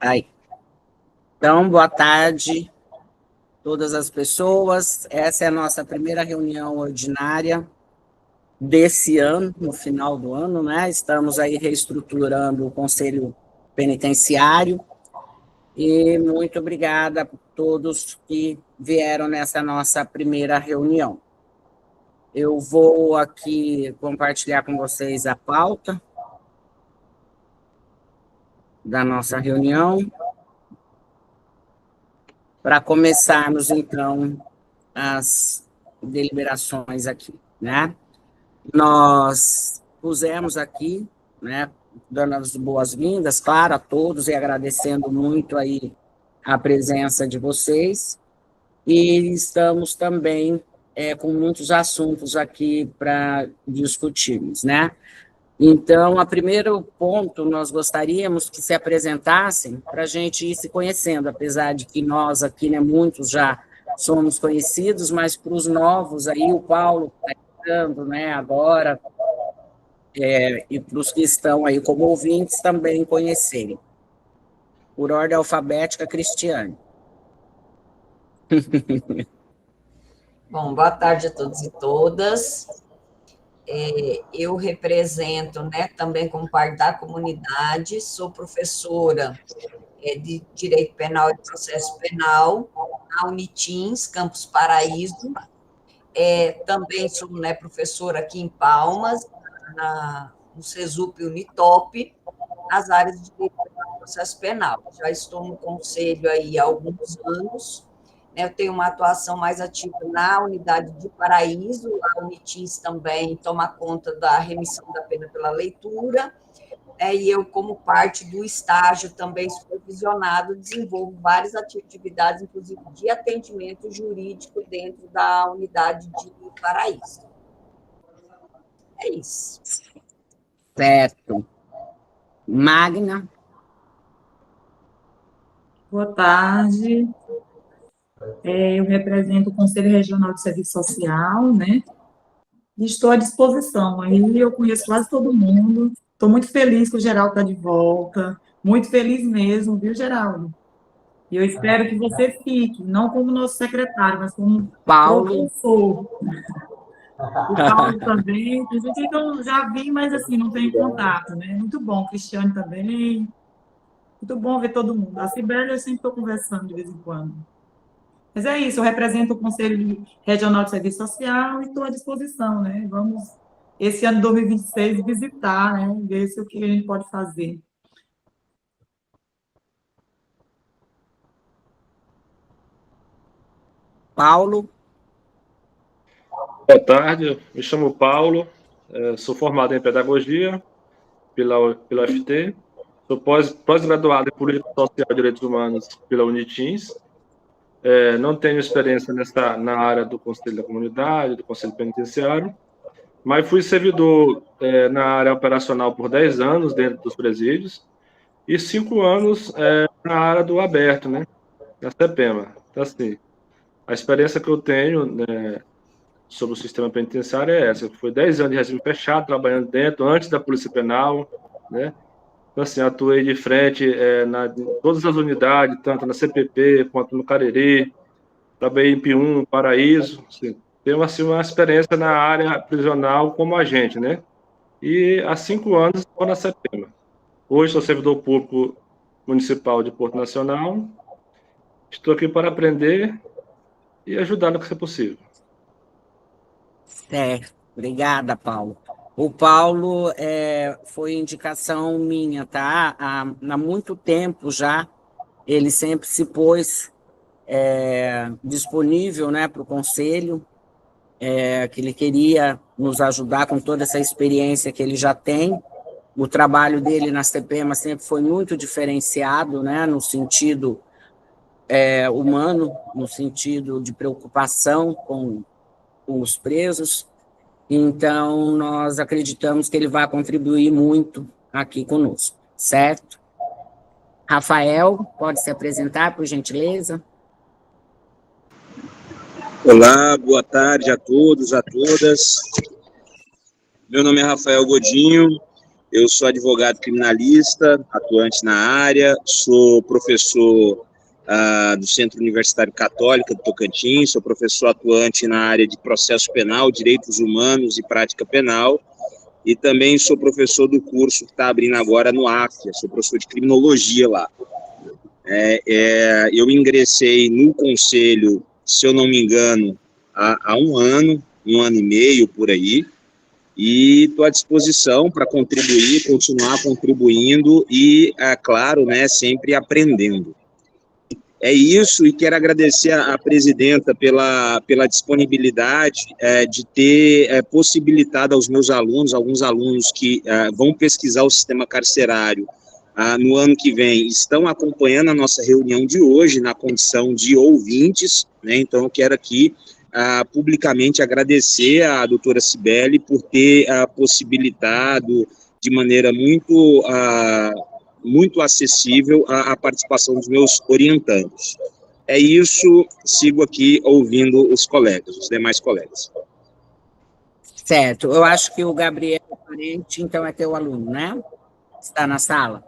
Aí. Então, boa tarde a todas as pessoas. Essa é a nossa primeira reunião ordinária desse ano, no final do ano, né? Estamos aí reestruturando o Conselho Penitenciário e muito obrigada a todos que vieram nessa nossa primeira reunião. Eu vou aqui compartilhar com vocês a pauta da nossa reunião para começarmos, então, as deliberações aqui, né? Nós pusemos aqui, né, dando as boas-vindas, claro, a todos e agradecendo muito aí a presença de vocês, e estamos também com muitos assuntos aqui para discutirmos, né? Então, a primeiro ponto, nós gostaríamos que se apresentassem para a gente ir se conhecendo, apesar de que nós aqui, né, muitos já somos conhecidos, mas para os novos aí, o Paulo está entrando, né, agora, e para os que estão aí como ouvintes também conhecerem. Por ordem alfabética, Cristiane. Bom, boa tarde a todos e todas. Eu represento, né, também como parte da comunidade, sou professora de Direito Penal e Processo Penal na Unitins, Campus Paraíso. Também sou, né, professora aqui em Palmas, no CESUP Unitop, nas áreas de Direito Penal e Processo Penal. Já estou no conselho aí há alguns anos. Eu tenho uma atuação mais ativa na unidade de Paraíso, a Unitins também toma conta da remissão da pena pela leitura, e eu, como parte do estágio também supervisionado, desenvolvo várias atividades, inclusive de atendimento jurídico dentro da unidade de Paraíso. É isso. Certo. Magna. Boa tarde. Eu represento o Conselho Regional de Serviço Social, né? E estou à disposição. Aí eu conheço quase todo mundo. Estou muito feliz que o Geraldo está de volta. Muito feliz mesmo, viu, Geraldo? E eu espero que você fique, não como nosso secretário, mas como Paulo. professor. O Paulo também. Tem gente que eu já vi, mas assim, não tenho contato, né? Muito bom. Cristiane também. Muito bom ver todo mundo. A Sibeli eu sempre estou conversando de vez em quando. Mas é isso, eu represento o Conselho Regional de Serviço Social e estou à disposição, né? Vamos, esse ano de 2026, visitar, né? Ver se o que a gente pode fazer. Paulo. Boa tarde, me chamo Paulo, sou formado em Pedagogia pela UFT, sou pós-graduado em Política Social e Direitos Humanos pela Unitins, não tenho experiência na área do Conselho da Comunidade, do Conselho Penitenciário, mas fui servidor na área operacional por 10 anos dentro dos presídios e 5 anos na área do aberto, né, na CEPEMA. Então, assim, a experiência que eu tenho, né, sobre o sistema penitenciário é essa. Foi 10 anos de regime fechado, trabalhando dentro, antes da Polícia Penal, né? Então, assim, atuei de frente em todas as unidades, tanto na CPP quanto no Cariri, trabalhei em Pium, Paraíso, assim, tenho assim, uma experiência na área prisional como agente, né? E há 5 anos estou na CEPEMA. Hoje sou servidor público municipal de Porto Nacional, estou aqui para aprender e ajudar no que for possível. Certo, obrigada, Paulo. O Paulo foi indicação minha, tá? Há muito tempo já, ele sempre se pôs disponível, né, para o Conselho, que ele queria nos ajudar com toda essa experiência que ele já tem. O trabalho dele na CPEMA sempre foi muito diferenciado, né, no sentido humano, no sentido de preocupação com os presos. Então, nós acreditamos que ele vai contribuir muito aqui conosco, certo? Rafael, pode se apresentar, por gentileza? Olá, boa tarde a todos, a todas. Meu nome é Rafael Godinho, Eu sou advogado criminalista, atuante na área, sou professor do Centro Universitário Católico do Tocantins, sou professor atuante na área de processo penal, direitos humanos e prática penal, e também sou professor do curso que está abrindo agora no AFIA, sou professor de criminologia lá. Eu ingressei no conselho, se eu não me engano, há um ano e meio por aí, e estou à disposição para contribuir, continuar contribuindo e, claro, né, sempre aprendendo. É isso, e quero agradecer à presidenta pela disponibilidade de ter possibilitado aos meus alunos, alguns alunos que vão pesquisar o sistema carcerário no ano que vem, estão acompanhando a nossa reunião de hoje na condição de ouvintes, né? Então eu quero aqui publicamente agradecer à doutora Cibele por ter possibilitado de maneira muito acessível a participação dos meus orientandos. É isso, sigo aqui ouvindo os demais colegas. Certo, eu acho que o Gabriel Parente, então, é teu aluno, né? Está na sala?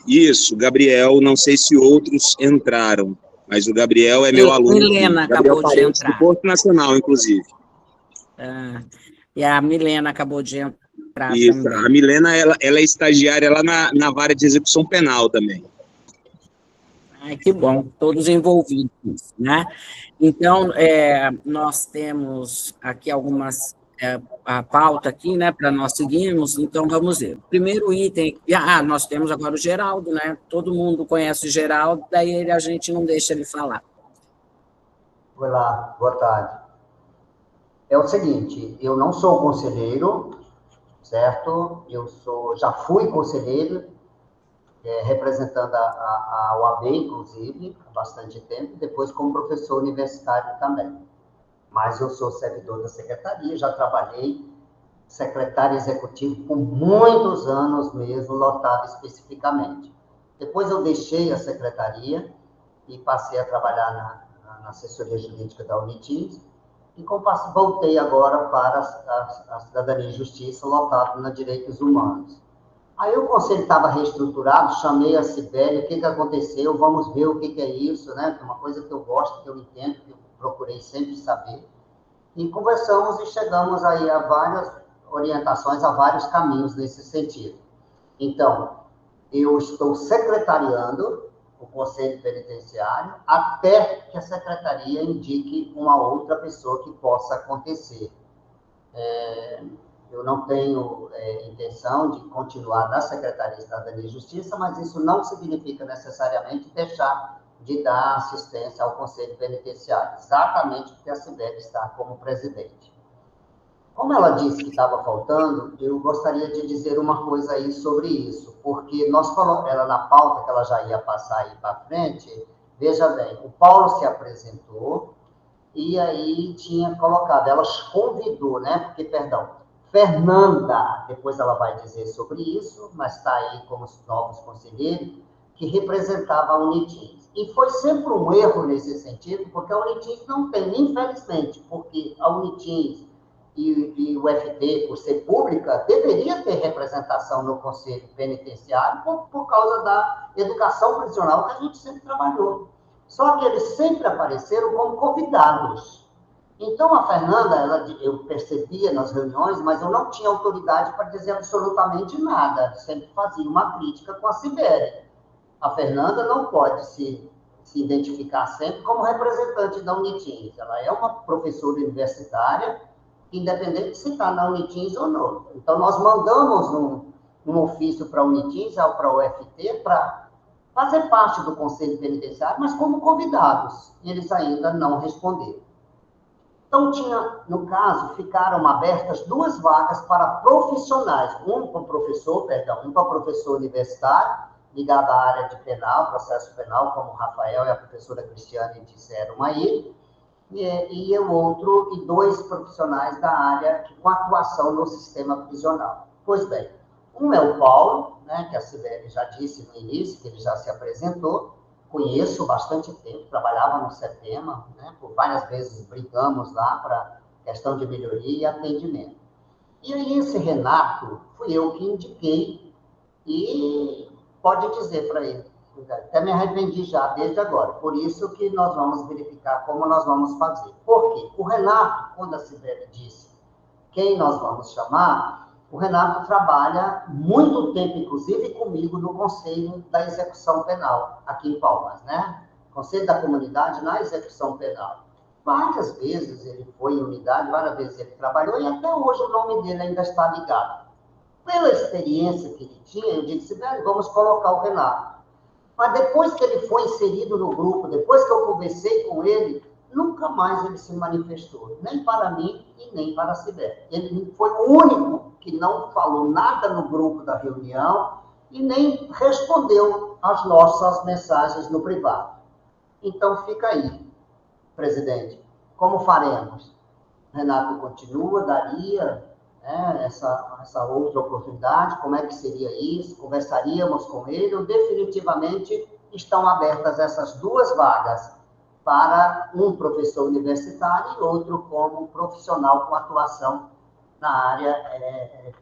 Isso, Gabriel, não sei se outros entraram, mas o Gabriel é meu aluno. Milena acabou de entrar. Do Porto Nacional, inclusive. E a Milena acabou de entrar Isso, também. a Milena, ela é estagiária lá na vara de execução penal também. Ai, que bom, todos envolvidos, né? Então, nós temos aqui a pauta aqui, né, para nós seguirmos, então vamos ver. Primeiro item, nós temos agora o Geraldo, né? Todo mundo conhece o Geraldo, daí a gente não deixa ele falar. Olá, boa tarde. É o seguinte, eu não sou conselheiro, certo? Já fui conselheiro, representando a OAB, inclusive, há bastante tempo, depois como professor universitário também. Mas eu sou servidor da secretaria, já trabalhei secretário executivo por muitos anos mesmo, lotado especificamente. Depois eu deixei a secretaria e passei a trabalhar na assessoria jurídica da Unitins, e voltei agora para a Cidadania e Justiça, lotado na Direitos Humanos. Aí o conselho estava reestruturado, chamei a Cibele, o que aconteceu, vamos ver o que é isso, né? É uma coisa que eu gosto, que eu entendo, que eu procurei sempre saber. E conversamos e chegamos aí a várias orientações, a vários caminhos nesse sentido. Então, eu estou secretariando o Conselho Penitenciário até que a Secretaria indique uma outra pessoa que possa acontecer. Eu não tenho intenção de continuar na Secretaria de Cidadania e Justiça, mas isso não significa necessariamente deixar de dar assistência ao Conselho Penitenciário, exatamente porque a Cibele está como presidente. Como ela disse que estava faltando, eu gostaria de dizer uma coisa aí sobre isso, porque nós colocamos ela na pauta, que ela já ia passar aí para frente. Veja bem, o Paulo se apresentou e aí tinha colocado, ela convidou, né? Porque, Fernanda, depois ela vai dizer sobre isso, mas está aí como os novos conselheiros, que representava a Unitins. E foi sempre um erro nesse sentido, porque a Unitins não tem, infelizmente, porque a Unitins e o FT, por ser pública, deveria ter representação no Conselho Penitenciário por causa da educação prisional que a gente sempre trabalhou. Só que eles sempre apareceram como convidados. Então, a Fernanda, eu percebia nas reuniões, mas eu não tinha autoridade para dizer absolutamente nada. Sempre fazia uma crítica com a Cibele. A Fernanda não pode se identificar sempre como representante da Unitins. Ela é uma professora universitária, independente se está na Unitins ou não. Então, nós mandamos um ofício para a Unitins, ou para a UFT, para fazer parte do Conselho Penitenciário, mas como convidados. Eles ainda não responderam. Então, no caso, ficaram abertas 2 vagas para profissionais, um para professor universitário, ligado à área de penal, processo penal, como o Rafael e a professora Cristiane disseram aí, e o outro, e 2 profissionais da área com atuação no sistema prisional. Pois bem, um é o Paulo, né, que a Cibele já disse no início, que ele já se apresentou, conheço bastante tempo, trabalhava no CEPEMA, né, por várias vezes brigamos lá para questão de melhoria e atendimento. E aí esse Renato, fui eu que indiquei, e pode dizer para ele, até me arrependi já desde agora, por isso que nós vamos verificar como nós vamos fazer. Por quê? O Renato, quando a Sibeli disse quem nós vamos chamar, o Renato trabalha muito tempo, inclusive comigo, no Conselho da Execução Penal, aqui em Palmas, né? Conselho da Comunidade na Execução Penal. Várias vezes ele foi em unidade, várias vezes ele trabalhou, e até hoje o nome dele ainda está ligado. Pela experiência que ele tinha, eu disse, velho, vamos colocar o Renato. Mas depois que ele foi inserido no grupo, depois que eu conversei com ele, nunca mais ele se manifestou, nem para mim e nem para a Sibeli. Ele foi o único que não falou nada no grupo da reunião e nem respondeu às nossas mensagens no privado. Então, fica aí, presidente. Como faremos? Renato continua, daria essa outra oportunidade, como é que seria isso? Conversaríamos com ele, ou definitivamente estão abertas essas duas vagas para um professor universitário e outro como profissional com atuação na área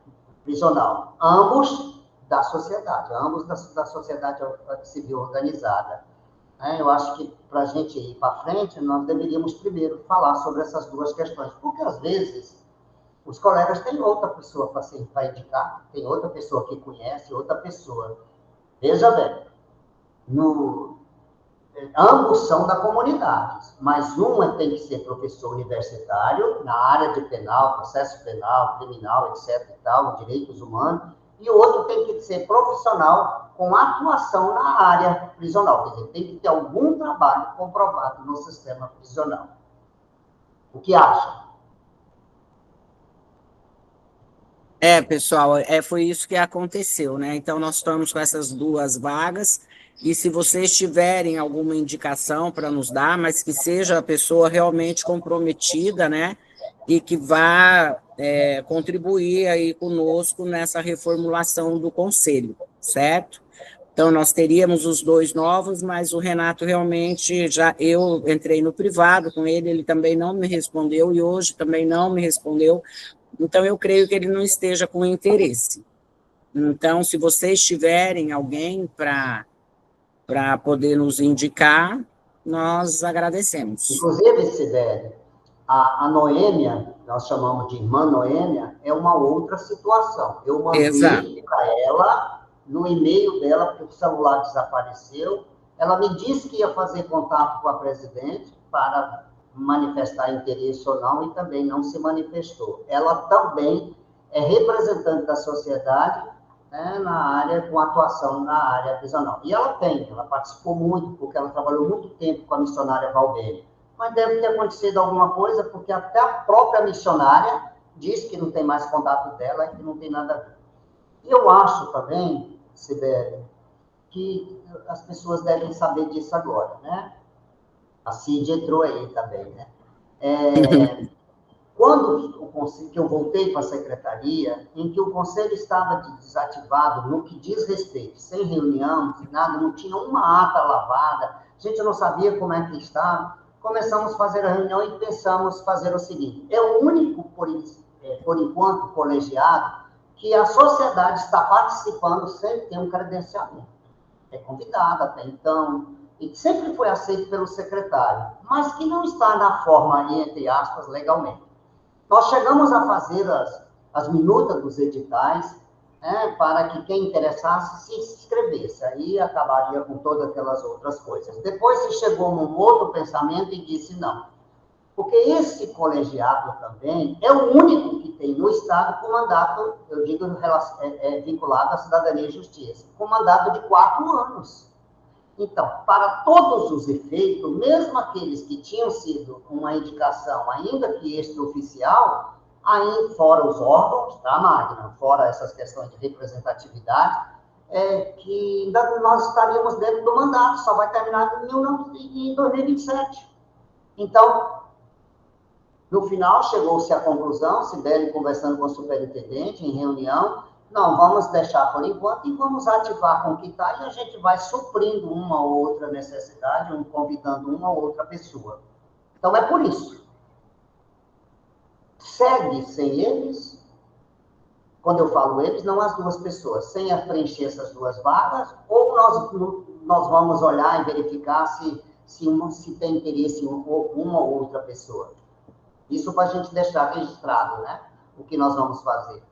prisional. Ambos da sociedade, ambos da sociedade civil organizada. Eu acho que, para a gente ir para frente, nós deveríamos primeiro falar sobre essas duas questões, porque, às vezes, os colegas têm outra pessoa para indicar, tem outra pessoa que conhece, outra pessoa. Veja bem, ambos são da comunidade, mas um tem que ser professor universitário na área de penal, processo penal, criminal, etc. e tal, direitos humanos, e o outro tem que ser profissional com atuação na área prisional, quer dizer, tem que ter algum trabalho comprovado no sistema prisional. O que acha? Pessoal, foi isso que aconteceu, né? Então, nós estamos com essas duas vagas, e se vocês tiverem alguma indicação para nos dar, mas que seja a pessoa realmente comprometida, né? E que vá contribuir aí conosco nessa reformulação do conselho, certo? Então, nós teríamos os dois novos, mas o Renato realmente, eu entrei no privado com ele, ele também não me respondeu, e hoje também não me respondeu. Então, eu creio que ele não esteja com interesse. Então, se vocês tiverem alguém para poder nos indicar, nós agradecemos. Inclusive, Sibeli, a Noêmia, nós chamamos de irmã Noêmia, é uma outra situação. Eu mandei para ela, no e-mail dela, porque o celular desapareceu, ela me disse que ia fazer contato com a presidente para manifestar interesse ou não, e também não se manifestou. Ela também é representante da sociedade, né, na área, com atuação na área prisional. E ela participou muito, porque ela trabalhou muito tempo com a missionária Valbene. Mas deve ter acontecido alguma coisa, porque até a própria missionária diz que não tem mais contato dela e que não tem nada a ver. E eu acho também, Sibeli, que as pessoas devem saber disso agora, né? A Cid entrou aí também, né? Quando que eu voltei para a secretaria, em que o conselho estava desativado no que diz respeito, sem reunião, sem nada, não tinha uma ata lavada, a gente não sabia como é que estava, começamos a fazer a reunião e pensamos fazer o seguinte: é o único, por enquanto, colegiado que a sociedade está participando sem ter um credenciamento. É convidada até então, e sempre foi aceito pelo secretário, mas que não está na forma, entre aspas, legalmente. Nós chegamos a fazer as minutas dos editais, né, para que quem interessasse se inscrevesse, aí acabaria com todas aquelas outras coisas. Depois se chegou num outro pensamento e disse não, porque esse colegiado também é o único que tem no Estado com mandato, eu digo, vinculado à cidadania e justiça, com mandato de 4 anos. Então, para todos os efeitos, mesmo aqueles que tinham sido uma indicação, ainda que extraoficial, aí fora os órgãos da Magna, fora essas questões de representatividade, que ainda nós estaríamos dentro do mandato, só vai terminar em 2027. Então, no final, chegou-se à conclusão, Sibeli conversando com o superintendente em reunião, não, vamos deixar por enquanto e vamos ativar com o que está, e a gente vai suprindo uma ou outra necessidade, convidando uma ou outra pessoa. Então, é por isso. Segue sem eles, Quando eu falo eles, não as duas pessoas, sem preencher essas duas vagas, ou nós vamos olhar e verificar se tem interesse em uma ou outra pessoa. Isso para a gente deixar registrado, né? O que nós vamos fazer.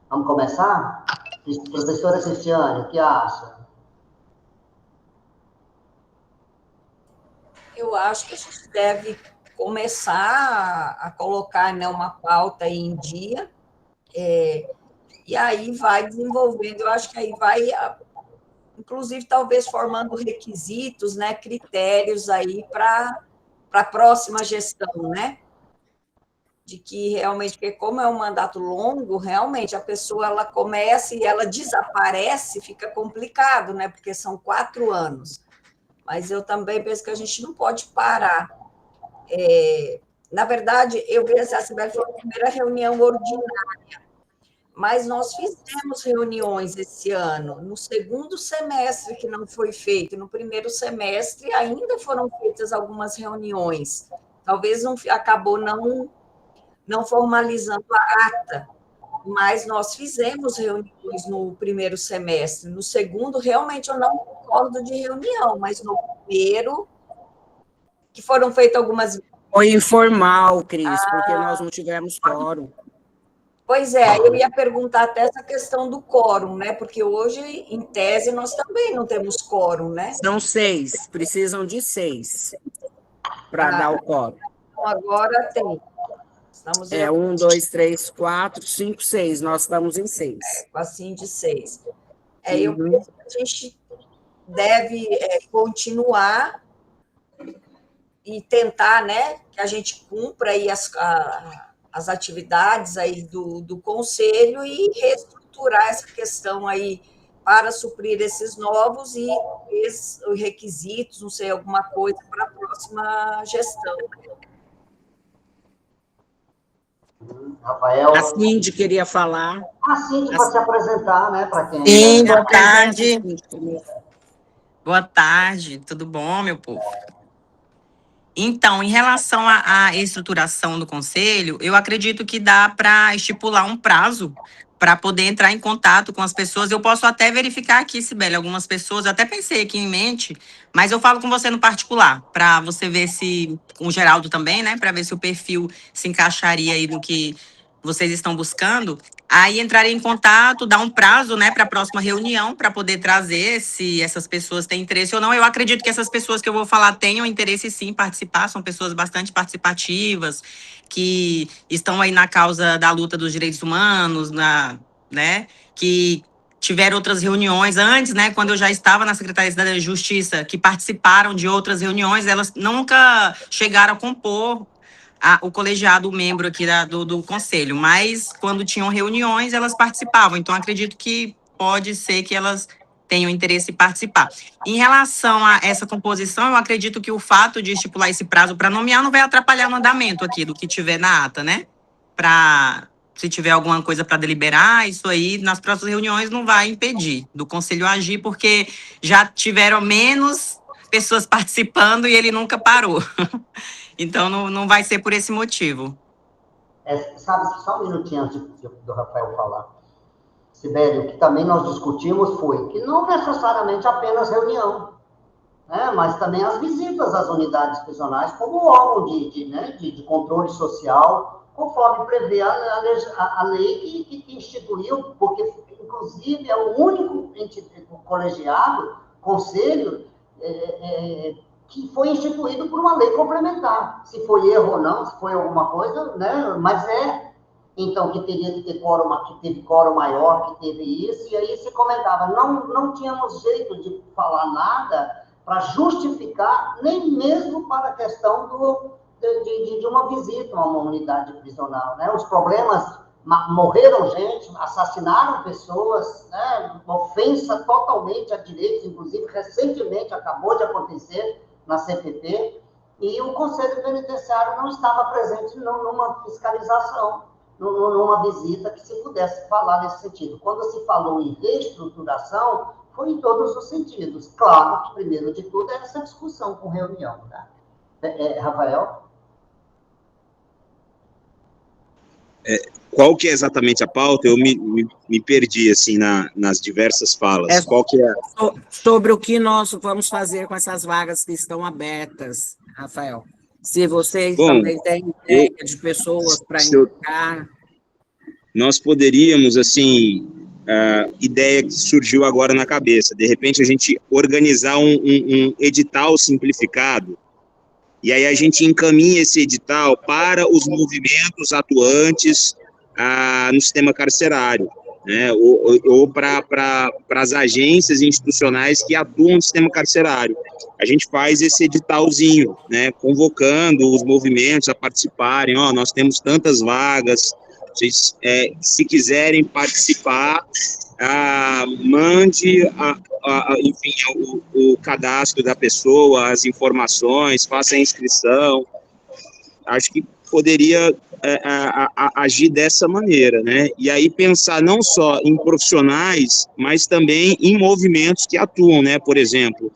Vamos começar? Professora Cristiane, o que acha? Eu acho que a gente deve começar a colocar, né, uma pauta aí em dia, e aí vai desenvolvendo. Eu acho que aí vai, inclusive, talvez formando requisitos, né, critérios aí para a próxima gestão, né? De que realmente, porque como é um mandato longo, realmente a pessoa ela começa e ela desaparece, fica complicado, né? Porque são 4 anos. Mas eu também penso que a gente não pode parar. Na verdade, eu vi essa Sibeli foi a primeira reunião ordinária, mas nós fizemos reuniões esse ano, no segundo semestre que não foi feito, no primeiro semestre ainda foram feitas algumas reuniões. Talvez acabou não formalizando a ata, mas nós fizemos reuniões no primeiro semestre. No segundo, realmente, eu não concordo de reunião, mas no primeiro, que foram feitas algumas... Foi informal, Cris, porque nós não tivemos quórum. Pois é, eu ia perguntar até essa questão do quórum, né? Porque hoje, em tese, nós também não temos quórum, né? São 6, precisam de 6 para dar o quórum. Então, agora tem. Estamos 1, 2, 3, 4, 5, 6. Nós estamos em 6. Assim, de 6. Eu penso que a gente deve continuar e tentar, né, que a gente cumpra aí as atividades aí do conselho e reestruturar essa questão aí para suprir esses novos e os requisitos, não sei, alguma coisa para a próxima gestão. Rafael. A Cindy queria falar. A Cindy para se apresentar, né, para quem... Sim, boa tarde. Boa tarde, tudo bom, meu povo? Então, em relação à estruturação do conselho, eu acredito que dá para estipular um prazo para poder entrar em contato com as pessoas. Eu posso até verificar aqui, Sibeli, algumas pessoas, eu até pensei aqui em mente, mas eu falo com você no particular, para você ver se, com o Geraldo também, né, para ver se o perfil se encaixaria aí no que vocês estão buscando. Aí entraria em contato, dar um prazo, né, para a próxima reunião, para poder trazer se essas pessoas têm interesse ou não. Eu acredito que essas pessoas que eu vou falar tenham interesse sim em participar, são pessoas bastante participativas, que estão aí na causa da luta dos direitos humanos, né, que tiveram outras reuniões antes, né, quando eu já estava na Secretaria da Justiça, que participaram de outras reuniões, elas nunca chegaram a compor o colegiado, o membro aqui do conselho, mas quando tinham reuniões, elas participavam. Então, acredito que pode ser que elas tenham interesse em participar. Em relação a essa composição, eu acredito que o fato de estipular esse prazo para nomear não vai atrapalhar o andamento aqui do que tiver na ata, né? Se tiver alguma coisa para deliberar, isso aí, nas próximas reuniões, não vai impedir do conselho agir, porque já tiveram menos pessoas participando e ele nunca parou. Então, não vai ser por esse motivo. Sabe, só um minutinho antes do Rafael falar. Sibeli, o que também nós discutimos foi que não necessariamente apenas reunião, né, mas também as visitas às unidades prisionais como órgão de controle social, conforme prevê a lei que instituiu, porque, inclusive, é o único colegiado, conselho, que foi instituído por uma lei complementar. Se foi erro ou não, se foi alguma coisa, né? Mas então, que teria que ter quórum, que teve quórum maior, que teve isso, e aí se comentava. Não tínhamos jeito de falar nada para justificar, nem mesmo para a questão de uma visita a uma unidade prisional, né? Os problemas, morreram gente, assassinaram pessoas, né? Ofensa totalmente a direitos, inclusive, recentemente acabou de acontecer na CPP, e o Conselho Penitenciário não estava presente numa fiscalização, numa visita que se pudesse falar nesse sentido. Quando se falou em reestruturação, foi em todos os sentidos. Claro que, primeiro de tudo, é essa discussão com reunião, né? Rafael? Qual que é exatamente a pauta? Eu me perdi, assim, nas diversas falas. Qual que é? Sobre o que nós vamos fazer com essas vagas que estão abertas, Rafael. Se vocês também têm ideia de pessoas para indicar. Nós poderíamos, assim, ideia que surgiu agora na cabeça, de repente a gente organizar um edital simplificado, e aí a gente encaminha esse edital para os movimentos atuantes no sistema carcerário, né, ou para as agências institucionais que atuam no sistema carcerário. A gente faz esse editalzinho, né, convocando os movimentos a participarem. Nós temos tantas vagas, vocês, se quiserem participar, mande enfim, o cadastro da pessoa, as informações, faça a inscrição. Acho que poderia agir dessa maneira, né? E aí pensar não só em profissionais, mas também em movimentos que atuam, né? Por exemplo,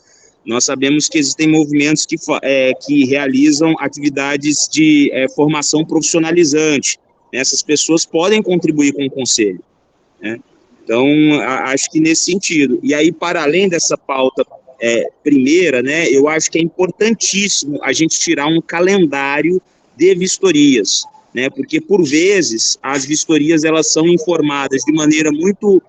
nós sabemos que existem movimentos que realizam atividades de formação profissionalizante. Essas pessoas podem contribuir com o conselho, né? Então, acho que nesse sentido. E aí, para além dessa pauta primeira, né, eu acho que é importantíssimo a gente tirar um calendário de vistorias, né, porque, por vezes, as vistorias, elas são informadas de maneira muito,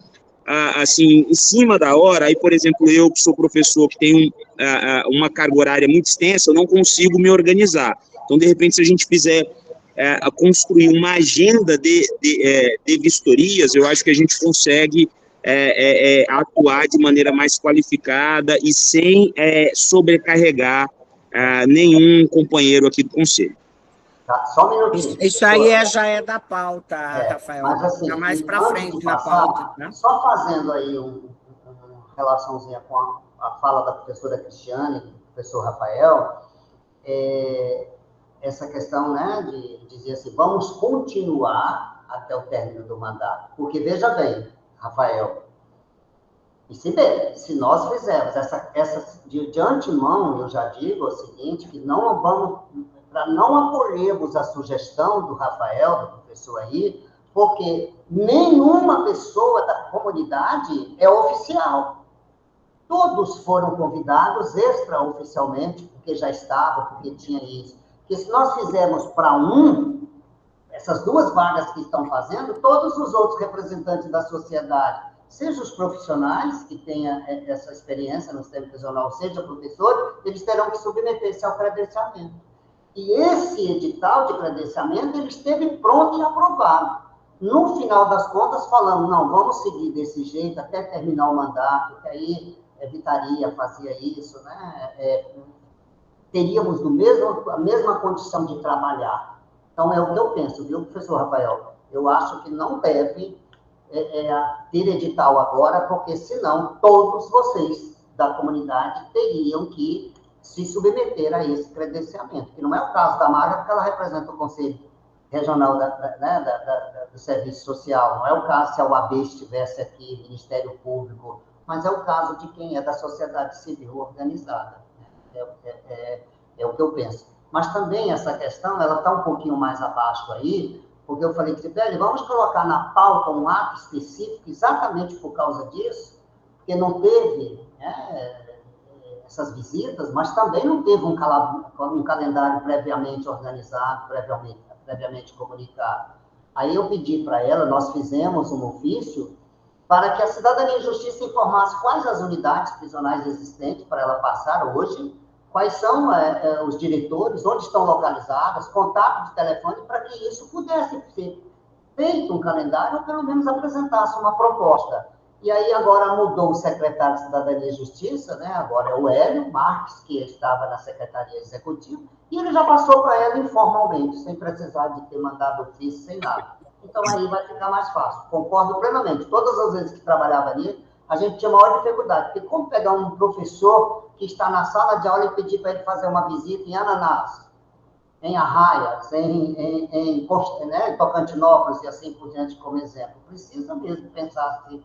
assim, em cima da hora. Aí, por exemplo, eu, que sou professor, que tenho uma carga horária muito extensa, eu não consigo me organizar. Então, de repente, se a gente fizer construir uma agenda de vistorias, eu acho que a gente consegue atuar de maneira mais qualificada e sem sobrecarregar nenhum companheiro aqui do Conselho. Tá, só um minutinho. Isso aí já é da pauta, Rafael. Mas, assim, Fica mais para frente na pauta. Né? Só fazendo aí uma relaçãozinha com a fala da professora Cristiane, do professor Rafael, essa questão, né, de dizer assim, vamos continuar até o término do mandato. Porque, veja bem, Rafael, e se nós fizermos de antemão, eu já digo o seguinte, que não vamos, para não acolhermos a sugestão do Rafael, do professor aí, porque nenhuma pessoa da comunidade é oficial. Todos foram convidados extraoficialmente, porque já estavam, porque tinha isso. Porque se nós fizermos para essas duas vagas que estão fazendo, todos os outros representantes da sociedade, seja os profissionais que tenham essa experiência no sistema prisional, seja professor, eles terão que submeter-se ao credenciamento. E esse edital de credenciamento, ele esteve pronto e aprovado. No final das contas, falamos, não, vamos seguir desse jeito até terminar o mandato, que aí fazia isso, né? Teríamos a mesma condição de trabalhar. Então, é o que eu penso, viu, professor Rafael? Eu acho que não deve ter edital agora, porque senão todos vocês da comunidade teriam que se submeter a esse credenciamento, que não é o caso da Maga, porque ela representa o Conselho Regional do Serviço Social, não é o caso se a UAB estivesse aqui, Ministério Público, mas é o caso de quem é da sociedade civil organizada. É o que eu penso. Mas também essa questão, ela está um pouquinho mais abaixo aí, porque eu falei, Sibeli, vamos colocar na pauta um ato específico exatamente por causa disso, porque não teve essas visitas, mas também não teve um calendário previamente organizado, previamente comunicado. Aí eu pedi para ela, nós fizemos um ofício para que a Cidadania e Justiça informasse quais as unidades prisionais existentes para ela passar hoje, quais são os diretores, onde estão localizadas, contato de telefone, para que isso pudesse ser feito um calendário, ou pelo menos apresentasse uma proposta. E aí agora mudou o secretário de Cidadania e Justiça, né? Agora é o Hélio Marques, que estava na Secretaria Executiva, e ele já passou para ela informalmente, sem precisar de ter mandado ofício, sem nada. Então aí vai ficar mais fácil. Concordo plenamente. Todas as vezes que trabalhava ali, a gente tinha maior dificuldade, porque como pegar um professor que está na sala de aula e pedir para ele fazer uma visita em Ananás, em Arraias, em Tocantinópolis e assim por diante, como exemplo. Precisa mesmo pensar assim,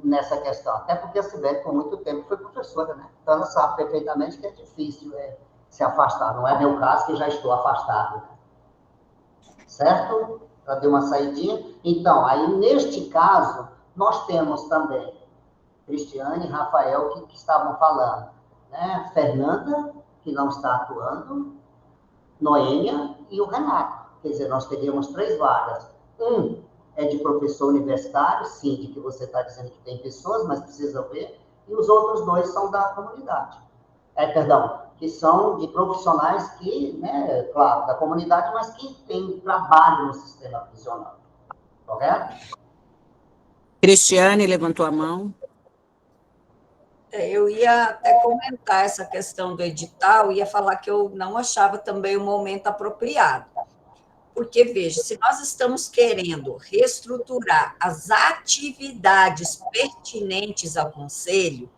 nessa questão, até porque a Sibeli, por muito tempo, foi professora, né? Então, ela sabe perfeitamente que é difícil se afastar. Não é meu caso, que já estou afastado. Né? Certo? Ela deu uma saidinha. Então, aí, neste caso, nós temos também Cristiane e Rafael, que estavam falando, né? Fernanda, que não está atuando, Noêmia e o Renato. Quer dizer, nós teríamos 3 vagas. Um é de professor universitário, sim, de que você está dizendo que tem pessoas, mas precisa ver, e os outros 2 são da comunidade. Que são de profissionais que, né, claro, da comunidade, mas que têm trabalho no sistema prisional. Correto? Cristiane levantou a mão. Eu ia até comentar essa questão do edital, ia falar que eu não achava também o momento apropriado. Porque, veja, se nós estamos querendo reestruturar as atividades pertinentes ao Conselho,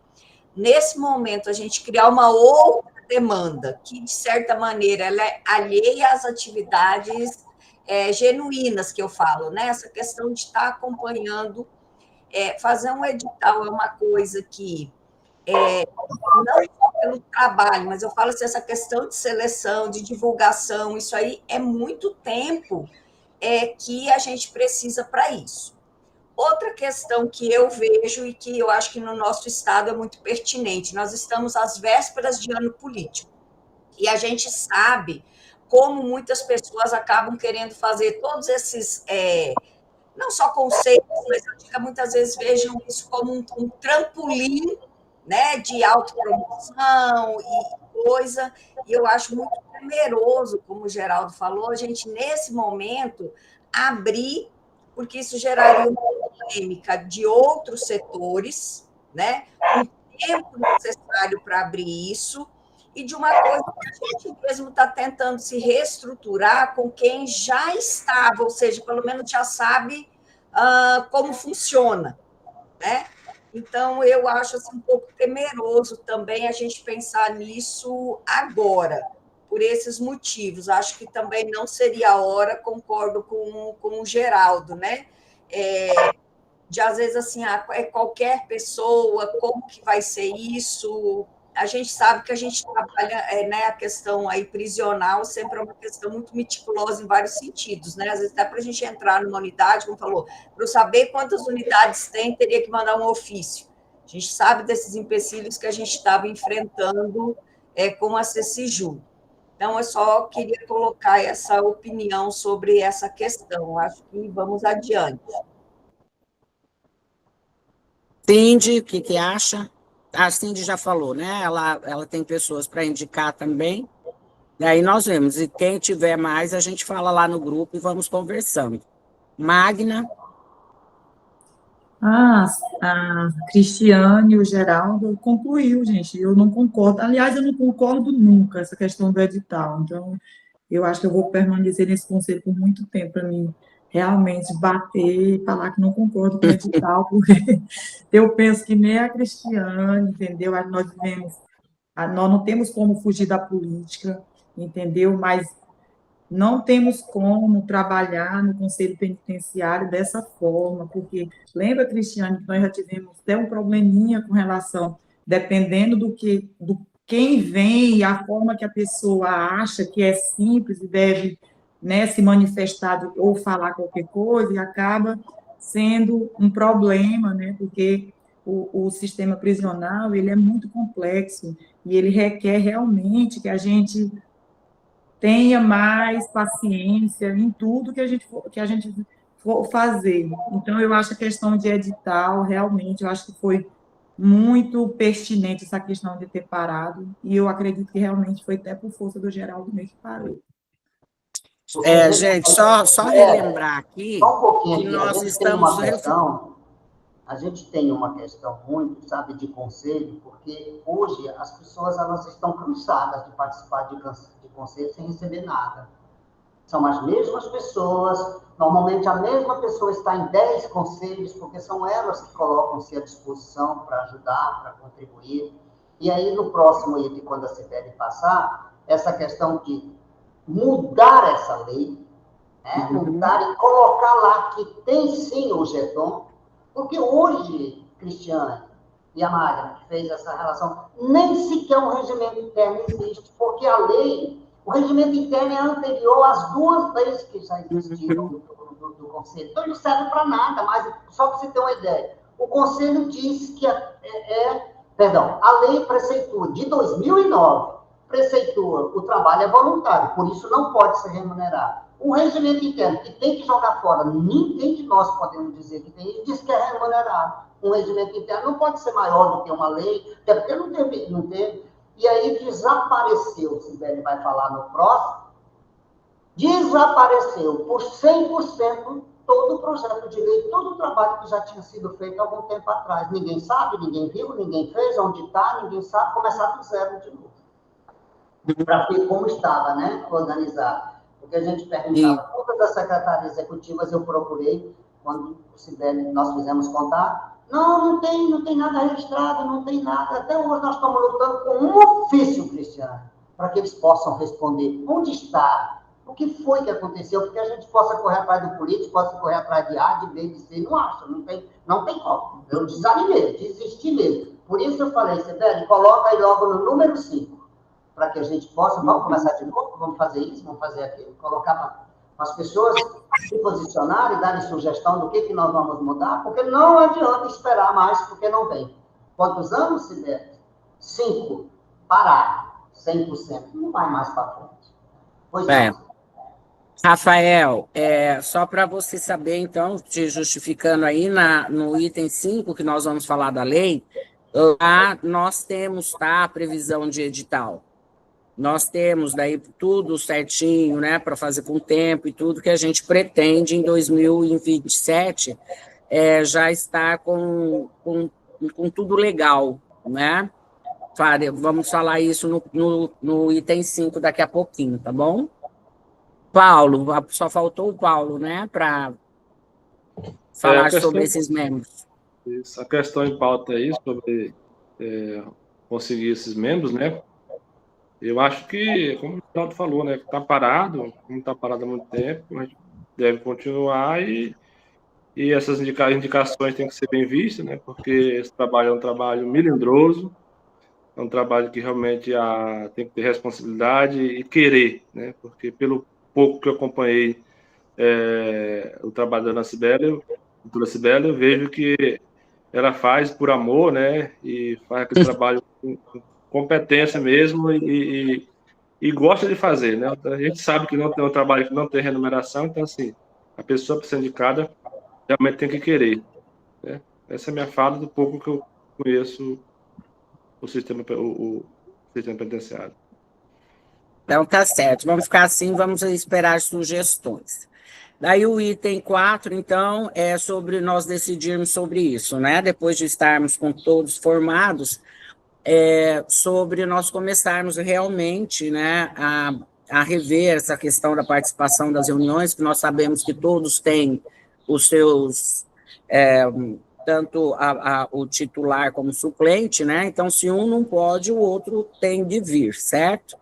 nesse momento a gente criar uma outra demanda, que, de certa maneira, ela é alheia às atividades genuínas que eu falo, né? Essa questão de estar acompanhando, fazer um edital é uma coisa que não só pelo trabalho, mas eu falo assim, essa questão de seleção, de divulgação, isso aí é muito tempo que a gente precisa para isso. Outra questão que eu vejo e que eu acho que no nosso estado é muito pertinente, nós estamos às vésperas de ano político, e a gente sabe como muitas pessoas acabam querendo fazer todos esses, não só conceitos, mas eu digo que muitas vezes vejam isso como um trampolim, né, de autopromoção e coisa, e eu acho muito temeroso, como o Geraldo falou, a gente, nesse momento, abrir, porque isso geraria uma polêmica de outros setores, né, um tempo necessário para abrir isso, e de uma coisa que a gente mesmo está tentando se reestruturar com quem já estava, ou seja, pelo menos já sabe como funciona, né? Então, eu acho assim, um pouco temeroso também a gente pensar nisso agora, por esses motivos. Acho que também não seria a hora, concordo com o Geraldo, né? De, às vezes, assim, qualquer pessoa, como que vai ser isso? A gente sabe que a gente trabalha, né, a questão aí prisional sempre é uma questão muito meticulosa em vários sentidos, né? Às vezes, até para a gente entrar numa unidade, como falou, para eu saber quantas unidades tem, teria que mandar um ofício. A gente sabe desses empecilhos que a gente estava enfrentando com a CECIJU. Então, eu só queria colocar essa opinião sobre essa questão. Acho que vamos adiante. Cindy, o que acha? A Cindy já falou, né? Ela tem pessoas para indicar também. Daí nós vemos. E quem tiver mais, a gente fala lá no grupo e vamos conversando. Magna. A Cristiane e o Geraldo concluiu, gente. Eu não concordo. Aliás, eu não concordo nunca essa questão do edital. Então, eu acho que eu vou permanecer nesse conselho por muito tempo para mim realmente bater e falar que não concordo com o edital, porque eu penso que nem a Cristiane, entendeu? Nós não temos como fugir da política, entendeu? Mas não temos como trabalhar no Conselho Penitenciário dessa forma, porque lembra, Cristiane, que nós já tivemos até um probleminha com relação, dependendo do quem vem e a forma que a pessoa acha que é simples e deve, né, se manifestar ou falar qualquer coisa, e acaba sendo um problema, né, porque o sistema prisional ele é muito complexo e ele requer realmente que a gente tenha mais paciência em tudo que a gente for fazer. Então, eu acho a questão de edital, realmente, eu acho que foi muito pertinente essa questão de ter parado, e eu acredito que realmente foi até por força do Geraldo mesmo que parou. Gente, só relembrar aqui só um pouquinho que aqui. nós A gente tem uma questão muito, sabe, de conselho, porque hoje as pessoas elas estão cansadas de participar de conselho sem receber nada. São as mesmas pessoas, normalmente a mesma pessoa está em 10 conselhos, porque são elas que colocam-se à disposição para ajudar, para contribuir. E aí, no próximo item, quando a CPL passar, essa questão de mudar essa lei, né? Mudar e colocar lá que tem sim o GETON, porque hoje, Cristiane e a Magna, que fez essa relação, nem sequer um regimento interno existe, porque a lei, o regimento interno é anterior às 2 leis que já existiram do conselho. Então, não serve para nada, mas só para você ter uma ideia. O conselho diz que a lei prefeitura de 2009, prefeitura, o trabalho é voluntário, por isso não pode ser remunerado. O regimento interno, que tem que jogar fora, ninguém de nós podemos dizer que tem, diz que é remunerado. Um regimento interno não pode ser maior do que uma lei, até porque não teve. E aí desapareceu, Sibeli vai falar no próximo, desapareceu por 100% todo o projeto de lei, todo o trabalho que já tinha sido feito há algum tempo atrás. Ninguém sabe, ninguém viu, ninguém fez, onde está, ninguém sabe, começar do zero de novo. Para ver como estava, né, organizado. Porque a gente perguntava, todas as secretarias executivas eu procurei, quando nós fizemos contato, não tem nada registrado, não tem nada. Até hoje nós estamos lutando com um ofício, Cristiano, para que eles possam responder onde está, o que foi que aconteceu, porque a gente possa correr atrás do político, possa correr atrás de A, de B, de C, não acho, não tem como. Eu desanimei, desisti mesmo. Por isso eu falei, Sibeli, coloca aí logo no número 5, para que a gente possa, vamos começar de novo, vamos fazer isso, vamos fazer aquilo, colocar para as pessoas se posicionarem, darem sugestão do que nós vamos mudar, porque não adianta esperar mais, porque não vem. Quantos anos, Sibeli? 5. Parar. 100%. Não vai mais para frente. Pois não. Rafael, só para você saber, então, te justificando aí, no item 5, que nós vamos falar da lei, lá nós temos, tá, a previsão de edital. Nós temos daí tudo certinho, né, para fazer com tempo e tudo que a gente pretende em 2027 já estar com tudo legal, né? Vamos falar isso no item 5 daqui a pouquinho, tá bom? Paulo, só faltou o Paulo, né, para falar sobre esses membros. Isso, a questão em pauta aí sobre conseguir esses membros, né? Eu acho que, como o Ronaldo falou, né, está parado, como está parado há muito tempo, a gente deve continuar e essas indicações têm que ser bem vistas, né, porque esse trabalho é um trabalho melindroso, é um trabalho que realmente tem que ter responsabilidade e querer, né, porque pelo pouco que eu acompanhei o trabalho da doutora Cibele, eu vejo que ela faz por amor, né, e faz aquele trabalho com competência mesmo e gosta de fazer, né? A gente sabe que não tem um trabalho que não tem remuneração, então, assim, a pessoa para ser indicada realmente tem que querer, né? Essa é a minha fala do pouco que eu conheço o sistema penitenciário. Então, tá certo. Vamos ficar assim, vamos esperar sugestões. Daí o item 4, então, é sobre nós decidirmos sobre isso, né? Depois de estarmos com todos formados, sobre nós começarmos realmente, né, a rever essa questão da participação das reuniões, que nós sabemos que todos têm os seus, tanto o titular como o suplente, né? Então, se um não pode, o outro tem de vir, certo?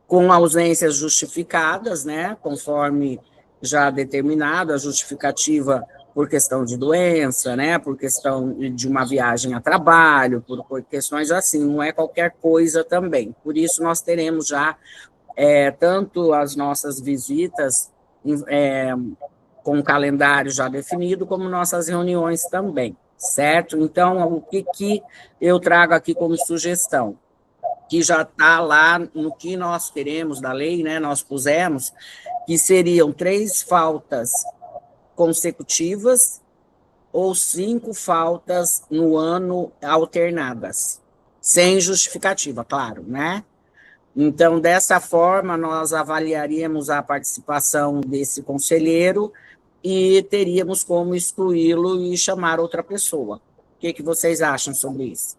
Com ausências justificadas, né, conforme já determinado, a justificativa por questão de doença, né, por questão de uma viagem a trabalho, por questões assim, não é qualquer coisa também. Por isso, nós teremos já tanto as nossas visitas com o calendário já definido, como nossas reuniões também, certo? Então, o que eu trago aqui como sugestão? Que já está lá no que nós queremos da lei, né? Nós pusemos que seriam 3 faltas consecutivas ou 5 faltas no ano alternadas, sem justificativa, claro, né? Então, dessa forma, nós avaliaríamos a participação desse conselheiro e teríamos como excluí-lo e chamar outra pessoa. O que vocês acham sobre isso?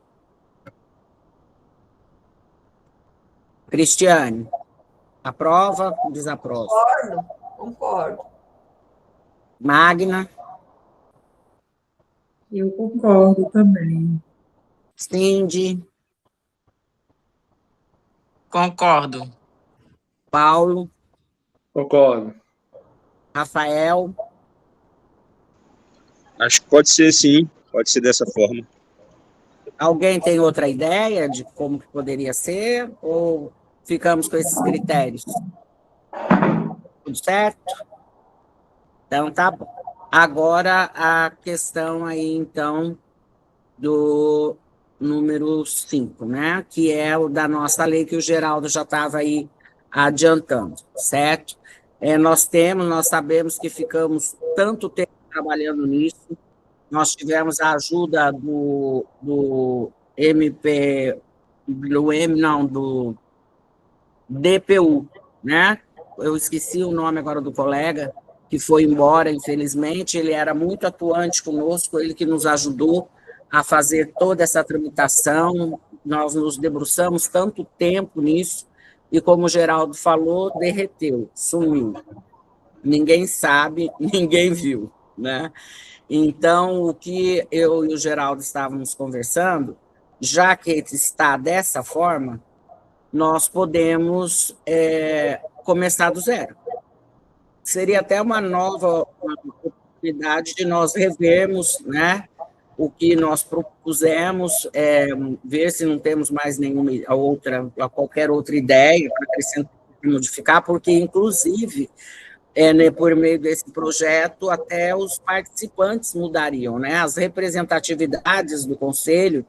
Cristiane, aprova ou desaprova? Concordo. Magna? Eu concordo também. Cindy? Concordo. Paulo? Concordo. Rafael? Acho que pode ser sim, pode ser dessa forma. Alguém tem outra ideia de como que poderia ser? Ou ficamos com esses critérios? Tudo certo? Então, tá bom. Agora, a questão aí, então, do número 5, né? Que é o da nossa lei, que o Geraldo já estava aí adiantando, certo? Nós sabemos que ficamos tanto tempo trabalhando nisso, nós tivemos a ajuda do do DPU, né? Eu esqueci o nome agora do colega, que foi embora, infelizmente, ele era muito atuante conosco, ele que nos ajudou a fazer toda essa tramitação, nós nos debruçamos tanto tempo nisso, e como o Geraldo falou, derreteu, sumiu. Ninguém sabe, ninguém viu, né? Então, o que eu e o Geraldo estávamos conversando, já que está dessa forma, nós podemos começar do zero. Seria até uma nova oportunidade de nós revermos, né, o que nós propusemos, ver se não temos mais qualquer outra ideia para acrescentar e modificar, porque, inclusive, por meio desse projeto, até os participantes mudariam, né? As representatividades do Conselho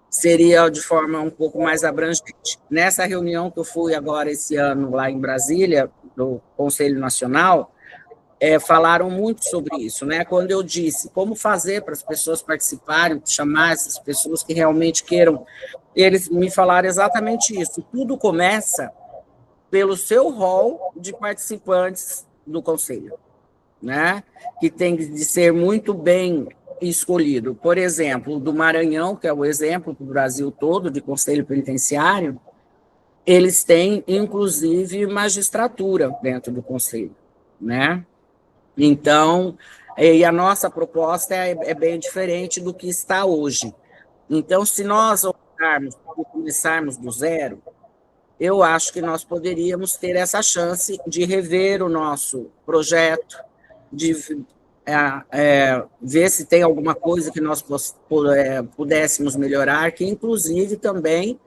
seria de forma um pouco mais abrangente. Nessa reunião que eu fui agora esse ano lá em Brasília, do Conselho Nacional, falaram muito sobre isso, né? Quando eu disse como fazer para as pessoas participarem, chamar essas pessoas que realmente queiram, eles me falaram exatamente isso. Tudo começa pelo seu rol de participantes do Conselho, né? Que tem de ser muito bem escolhido. Por exemplo, do Maranhão, que é o exemplo do Brasil todo de conselho penitenciário, eles têm, inclusive, magistratura dentro do conselho, né? Então, e a nossa proposta é bem diferente do que está hoje. Então, se nós optarmos por começarmos do zero, eu acho que nós poderíamos ter essa chance de rever o nosso projeto, de ver se tem alguma coisa que nós pudéssemos melhorar, que inclusive também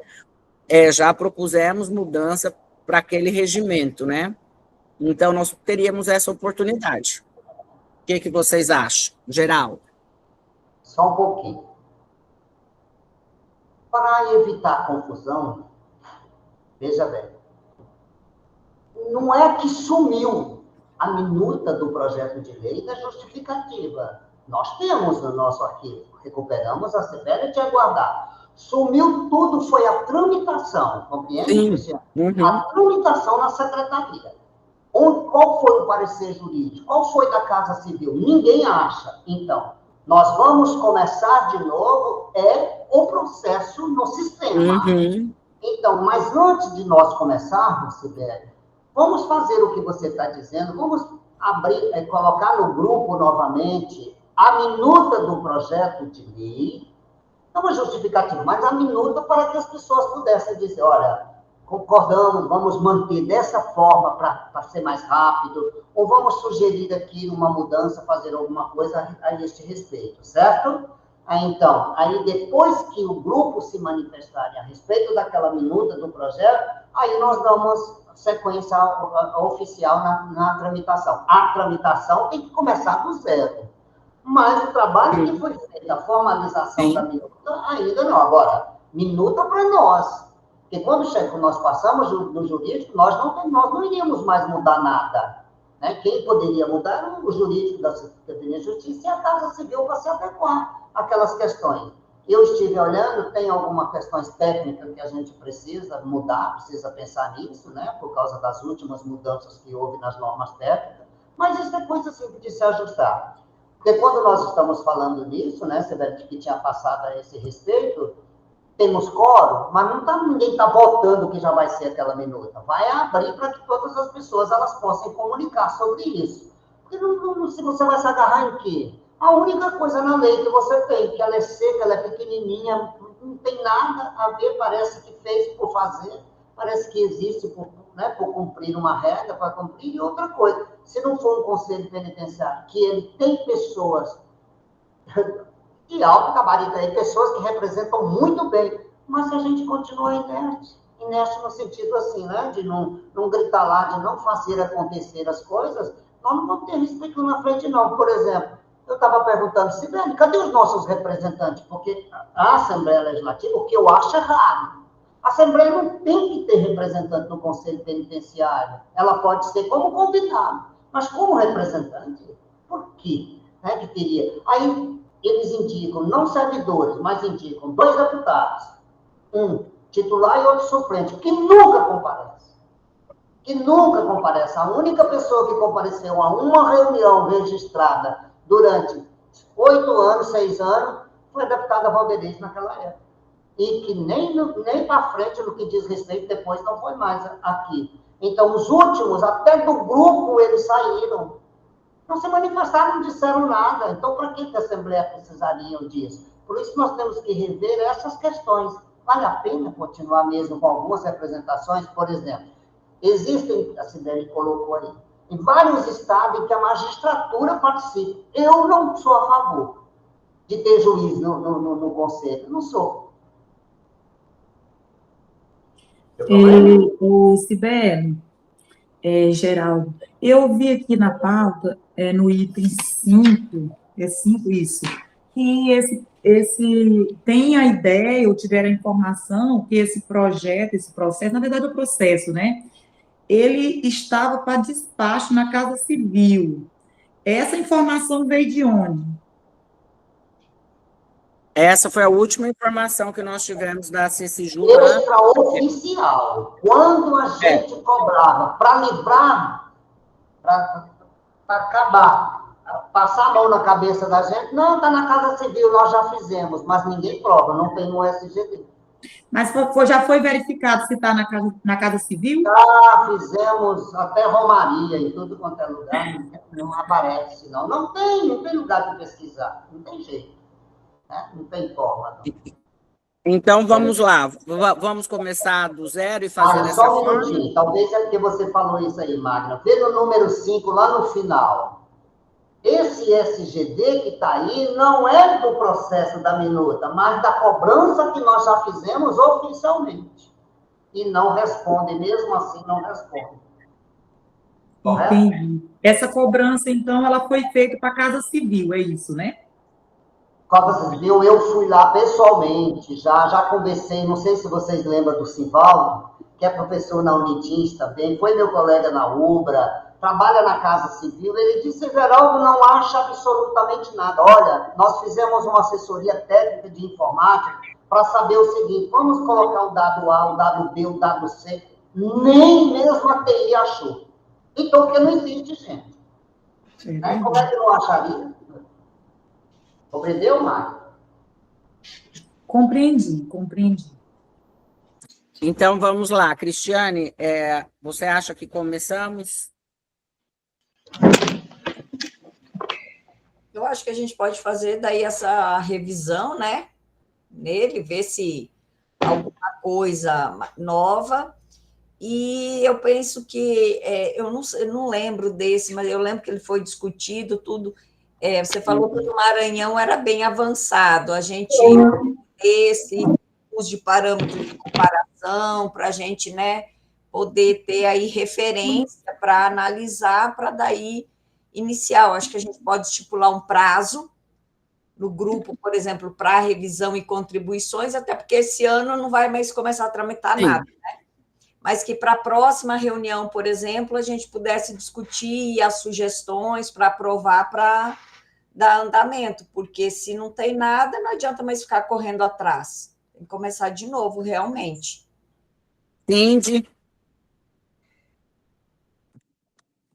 já propusemos mudança para aquele regimento, né? Então, nós teríamos essa oportunidade. O que vocês acham, Geraldo? Só um pouquinho. Para evitar confusão, veja bem, não é que sumiu a minuta do projeto de lei da justificativa. Nós temos no nosso arquivo, recuperamos a Sibeli de aguardar. Sumiu tudo, foi a tramitação, compreende, Cristiano? Uhum. A tramitação na secretaria. Qual foi o parecer jurídico? Qual foi da Casa Civil? Ninguém acha. Então, nós vamos começar de novo o processo no sistema. Uhum. Então, mas antes de nós começarmos, Sibeli, vamos fazer o que você está dizendo, vamos abrir, colocar no grupo novamente a minuta do projeto de lei, não é justificativo, mas a minuta para que as pessoas pudessem dizer, olha, concordamos, vamos manter dessa forma para ser mais rápido, ou vamos sugerir aqui uma mudança, fazer alguma coisa a este respeito, certo? Então, aí depois que o grupo se manifestar a respeito daquela minuta do projeto, aí nós damos sequência oficial na tramitação. A tramitação tem que começar do zero. Mas o trabalho que foi feito, a formalização da minuta, ainda não. Agora, minuta para nós. Porque quando nós passamos no jurídico, nós não iríamos mais mudar nada. Né? Quem poderia mudar era o jurídico da Secretaria de Justiça e a Casa Civil para se adequar àquelas questões. Eu estive olhando, tem algumas questões técnicas que a gente precisa mudar, precisa pensar nisso, né? Por causa das últimas mudanças que houve nas normas técnicas, mas isso é coisa simples de se ajustar. Porque quando nós estamos falando nisso, né, Sibeli, que tinha passado a esse respeito, temos quórum, mas ninguém está votando que já vai ser aquela minuta. Vai abrir para que todas as pessoas elas possam comunicar sobre isso. Porque se você vai se agarrar em quê? A única coisa na lei que você tem, que ela é seca, ela é pequenininha, não tem nada a ver, parece que fez por fazer, parece que existe por cumprir uma regra, para cumprir, e outra coisa, se não for um conselho penitenciário, que ele tem pessoas de alto gabarito aí, pessoas que representam muito bem, mas se a gente continua inerte no sentido assim, né, de não gritar lá, de não fazer acontecer as coisas, Nós não vamos ter restrição na frente, não. Por exemplo, eu estava perguntando, Sibeli, cadê os nossos representantes? Porque a Assembleia Legislativa, o que eu acho é raro. A Assembleia não tem que ter representante no Conselho Penitenciário. Ela pode ser como convidado, mas como representante, por quê? Que teria? Aí eles indicam, não servidores, mas indicam 2 deputados, um titular e outro suplente, que nunca comparece. Que nunca comparece. A única pessoa que compareceu a uma reunião registrada durante 8 anos, 6 anos, foi a deputada Valderiz naquela época. E que nem para frente, no que diz respeito, depois não foi mais aqui. Então, os últimos, até do grupo, eles saíram. Não se manifestaram, não disseram nada. Então, para que a Assembleia precisaria disso? Por isso, nós temos que rever essas questões. Vale a pena continuar mesmo com algumas representações? Por exemplo, existem, a Sibeli colocou aí, em vários estados em que a magistratura participa. Eu não sou a favor de ter juiz no conselho. Não sou. O Sibeli, Geraldo, eu vi aqui na pauta, no item 5, 5 isso, que esse tem a ideia, ou tiver a informação, que esse projeto, esse processo, na verdade é o processo, né? Ele estava para despacho na Casa Civil. Essa informação veio de onde? Essa foi a última informação que nós tivemos da CCJU. Extraoficial. Quando a gente cobrava para livrar, para acabar, passar a mão na cabeça da gente, não, está na Casa Civil, nós já fizemos, mas ninguém prova, não tem um SGD. Mas já foi verificado se está na Casa Civil? Já fizemos até romaria em tudo quanto é lugar, não aparece, não. Não tem lugar de pesquisar, não tem jeito. Não tem forma. Não. Então, vamos lá. Vamos começar do zero e fazer dessa só um forma? minutinho. Talvez é porque você falou isso aí, Magna. Vê no número 5, lá no final. Esse SGD que está aí não é do processo da minuta, mas da cobrança que nós já fizemos oficialmente. E não responde, mesmo assim não responde. Correto? Entendi. Essa cobrança, então, ela foi feita para a Casa Civil, é isso, né? Casa Civil, eu fui lá pessoalmente, já conversei, não sei se vocês lembram do Sivaldo, que é professor na Unitins também, foi meu colega na UBRA, trabalha na Casa Civil, ele disse, Geraldo, não acha absolutamente nada. Olha, nós fizemos uma assessoria técnica de informática para saber o seguinte, vamos colocar o dado A, o dado B, o dado C, nem mesmo a TI achou. Então, porque não existe, gente. Como é que não acharia? Compreendeu, Mário? Compreendi. Então, vamos lá. Cristiane, você acha que começamos? Eu acho que a gente pode fazer daí essa revisão, né? Nele, ver se alguma coisa nova. E eu penso que, eu não lembro desse, mas eu lembro que ele foi discutido, tudo. Você falou que o Maranhão era bem avançado, a gente esse uso de parâmetros de comparação, para a gente, né, poder ter aí referência para analisar, para daí iniciar. Acho que a gente pode estipular um prazo no grupo, por exemplo, para revisão e contribuições, até porque esse ano não vai mais começar a tramitar nada, né? Mas que para a próxima reunião, por exemplo, a gente pudesse discutir as sugestões para aprovar, para dar andamento, porque se não tem nada, não adianta mais ficar correndo atrás. Tem que começar de novo, realmente. Cindy?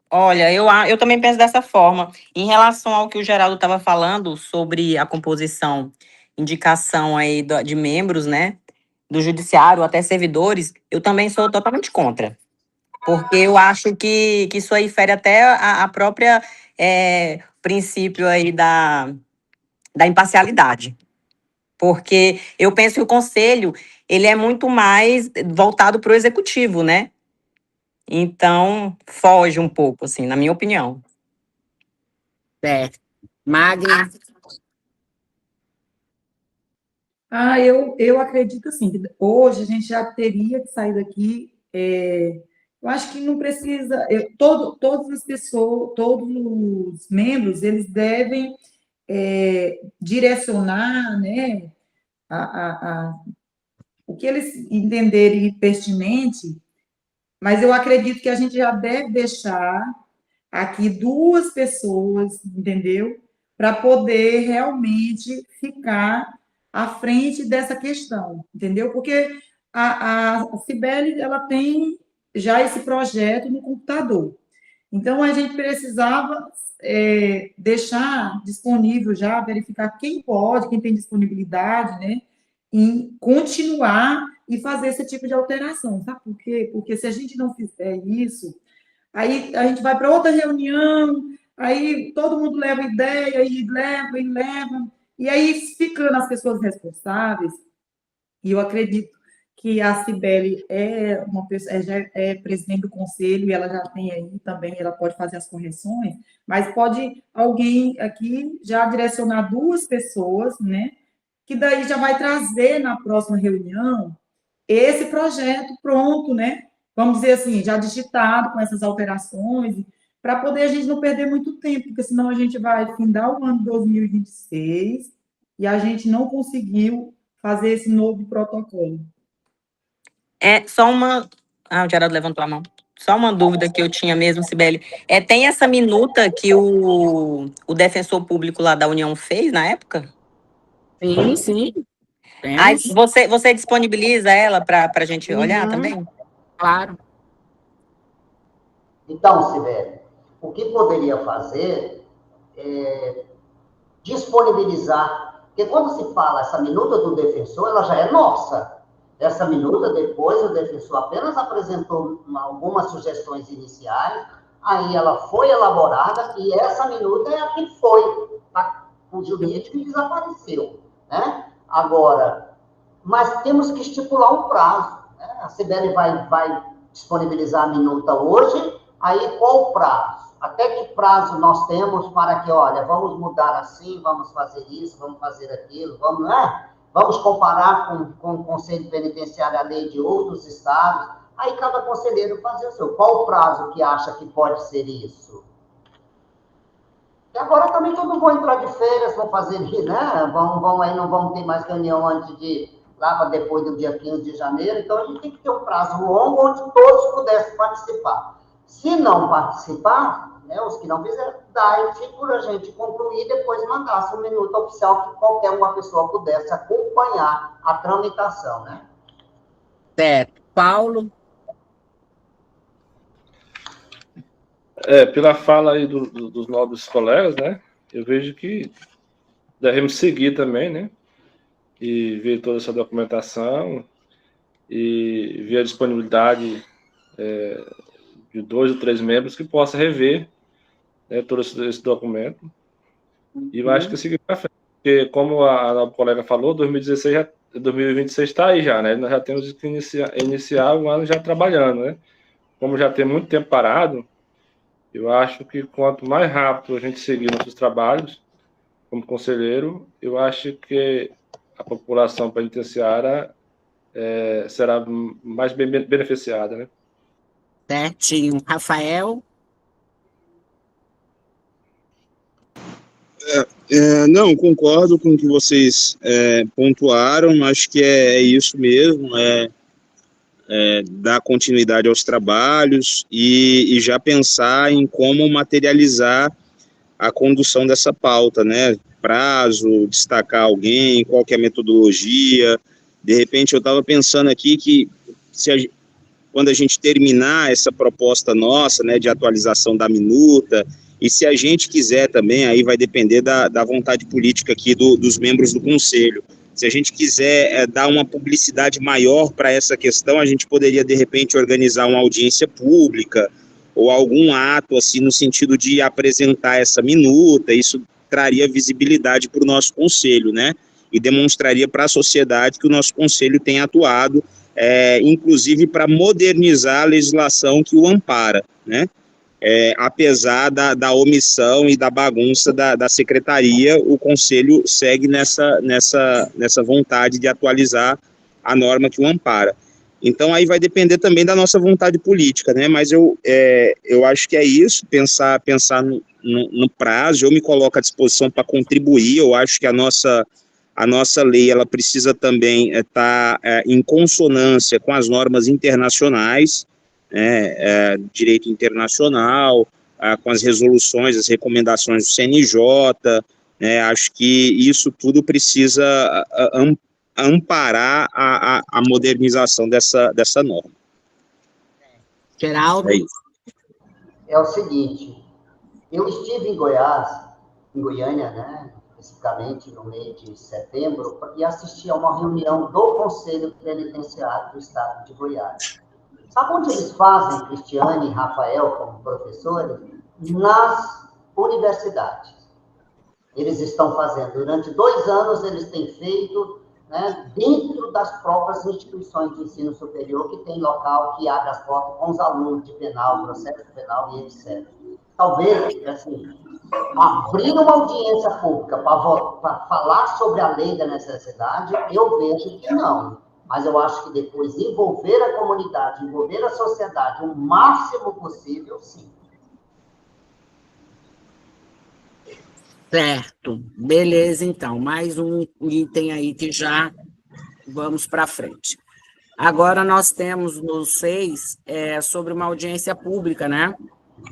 Olha, eu também penso dessa forma. Em relação ao que o Geraldo estava falando sobre a composição, indicação aí de membros, né, do judiciário, até servidores, eu também sou totalmente contra. Porque eu acho que isso aí fere até a própria princípio aí da imparcialidade. Porque eu penso que o conselho, ele é muito mais voltado para o executivo, né? Então, foge um pouco, assim, na minha opinião. Certo. Magna? Eu acredito, assim, que hoje a gente já teria que sair daqui, eu Eu acho que não precisa, todas as pessoas, todos os membros, eles devem direcionar, né, o que eles entenderem pertinente, mas eu acredito que a gente já deve deixar aqui 2 pessoas, entendeu? Para poder realmente ficar à frente dessa questão, entendeu? Porque a Cibele, ela tem já esse projeto no computador. Então, a gente precisava deixar disponível já, verificar quem pode, quem tem disponibilidade, né, em continuar e fazer esse tipo de alteração, sabe por quê? Porque se a gente não fizer isso, aí a gente vai para outra reunião, aí todo mundo leva ideia, e aí ficando as pessoas responsáveis, e eu acredito que a Cibele é uma pessoa, já é presidente do conselho, e ela já tem aí também, ela pode fazer as correções, mas pode alguém aqui já direcionar 2 pessoas, né, que daí já vai trazer na próxima reunião esse projeto pronto, né, vamos dizer assim, já digitado, com essas alterações, para poder a gente não perder muito tempo, porque senão a gente vai findar o ano 2026 e a gente não conseguiu fazer esse novo protocolo. Só uma... o Geraldo levantou a mão. Só uma dúvida que eu tinha mesmo, Cibele. Tem essa minuta que o defensor público lá da União fez na época? Sim. Aí você disponibiliza ela para a gente olhar também? Claro. Então, Cibele, o que poderia fazer é disponibilizar, porque quando se fala essa minuta do defensor, ela já é nossa. Essa minuta, depois, o defensor apenas apresentou algumas sugestões iniciais, aí ela foi elaborada, e essa minuta é a que foi o jurídico e desapareceu, né? Agora, mas temos que estipular um prazo, né? A Cibele vai disponibilizar a minuta hoje, aí qual o prazo? Até que prazo nós temos para que, olha, vamos mudar assim, vamos fazer isso, vamos fazer aquilo, vamos, né? Vamos comparar com o Conselho Penitenciário a lei de outros estados, aí cada conselheiro fazer o seu. Qual o prazo que acha que pode ser isso? E agora também todos vão entrar de férias, vão fazer, né? Vão aí, não vão ter mais reunião antes de, lá para depois do dia 15 de janeiro, então a gente tem que ter um prazo longo onde todos pudessem participar. Se não participar, né, os que não fizeram, daí por a gente concluir e depois mandasse um minuto oficial que qualquer uma pessoa pudesse acompanhar a tramitação, né? Certo. Paulo? Pela fala aí dos nobres colegas, né, eu vejo que devemos seguir também, né, e ver toda essa documentação e ver a disponibilidade de 2 ou 3 membros que possa rever, né, todo esse documento. E eu acho que seguir para frente, porque como a nossa colega falou, 2026 está aí já, né? Nós já temos que iniciar o ano já trabalhando, né? Como já tem muito tempo parado, eu acho que quanto mais rápido a gente seguir nossos trabalhos como conselheiro, eu acho que a população penitenciária será mais bem beneficiada, né? Certinho. Rafael? Não, concordo com o que vocês pontuaram, acho que é isso mesmo, dar continuidade aos trabalhos e já pensar em como materializar a condução dessa pauta, né? Prazo, destacar alguém, qual que é a metodologia. De repente, eu estava pensando aqui que quando a gente terminar essa proposta nossa, né, de atualização da minuta, e se a gente quiser também, aí vai depender da vontade política aqui dos membros do Conselho. Se a gente quiser dar uma publicidade maior para essa questão, a gente poderia, de repente, organizar uma audiência pública ou algum ato, assim, no sentido de apresentar essa minuta. Isso traria visibilidade para o nosso Conselho, né? E demonstraria para a sociedade que o nosso Conselho tem atuado, inclusive para modernizar a legislação que o ampara, né? Apesar da omissão e da bagunça da secretaria, o Conselho segue nessa vontade de atualizar a norma que o ampara. Então, aí vai depender também da nossa vontade política, né? Mas eu acho que é isso, pensar no prazo. Eu me coloco à disposição para contribuir. Eu acho que a nossa lei, ela precisa também estar em consonância com as normas internacionais, direito internacional, com as resoluções, as recomendações do CNJ. Acho que isso tudo precisa amparar a modernização dessa norma. Geraldo? É o seguinte, eu estive em Goiás, em Goiânia, né, especificamente no mês de setembro, e assisti a uma reunião do Conselho Penitenciário do Estado de Goiás. Sabe onde eles fazem, Cristiane e Rafael, como professores? Nas universidades. Eles estão fazendo, durante 2 anos, eles têm feito, né, dentro das próprias instituições de ensino superior, que tem local que abre as portas com os alunos de penal, processo penal e etc. Talvez, assim, abrir uma audiência pública para falar sobre a lei da necessidade, eu vejo que não. Mas eu acho que depois envolver a comunidade, envolver a sociedade o máximo possível, sim. Certo. Beleza, então. Mais um item aí que já vamos para frente. Agora nós temos no 6 sobre uma audiência pública, né?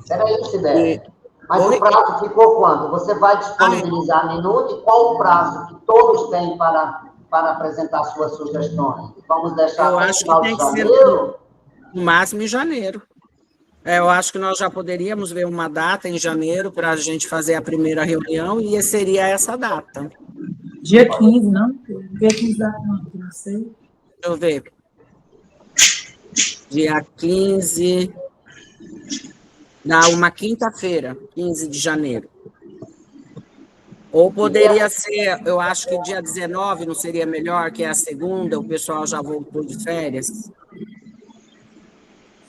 Peraí, Sibeli. Mas Oi? o prazo ficou quando? Você vai disponibilizar minuto e qual o prazo que todos têm para apresentar suas sugestões? Vamos deixar Eu até acho que final tem de que ser janeiro? no máximo em janeiro. Eu acho que nós já poderíamos ver uma data em janeiro para a gente fazer a primeira reunião, e seria essa data. Dia 15, não? Dia 15 da quanto? Não sei. Deixa eu ver. Dia 15, dá uma quinta-feira, 15 de janeiro. Ou poderia ser, eu acho que dia 19 não seria melhor, que é a segunda, o pessoal já voltou de férias.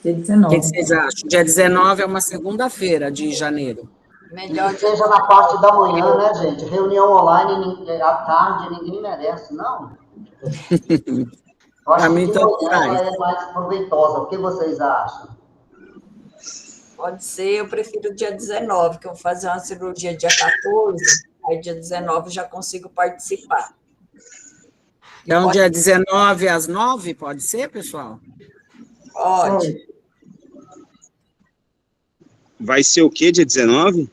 Dia O 19. que vocês acham? Dia 19 é uma segunda-feira de janeiro. Melhor Que seja na parte da manhã, né, gente? Reunião online à tarde, ninguém merece, não. Eu acho Para que mim, de tanto manhã faz. ela é mais proveitosa. O que vocês acham? Pode ser, eu prefiro dia 19, que eu vou fazer uma cirurgia dia 14, aí dia 19 já consigo participar. Então, dia 19 às 9, pode ser, pessoal? Pode. Vai ser o quê, dia 19?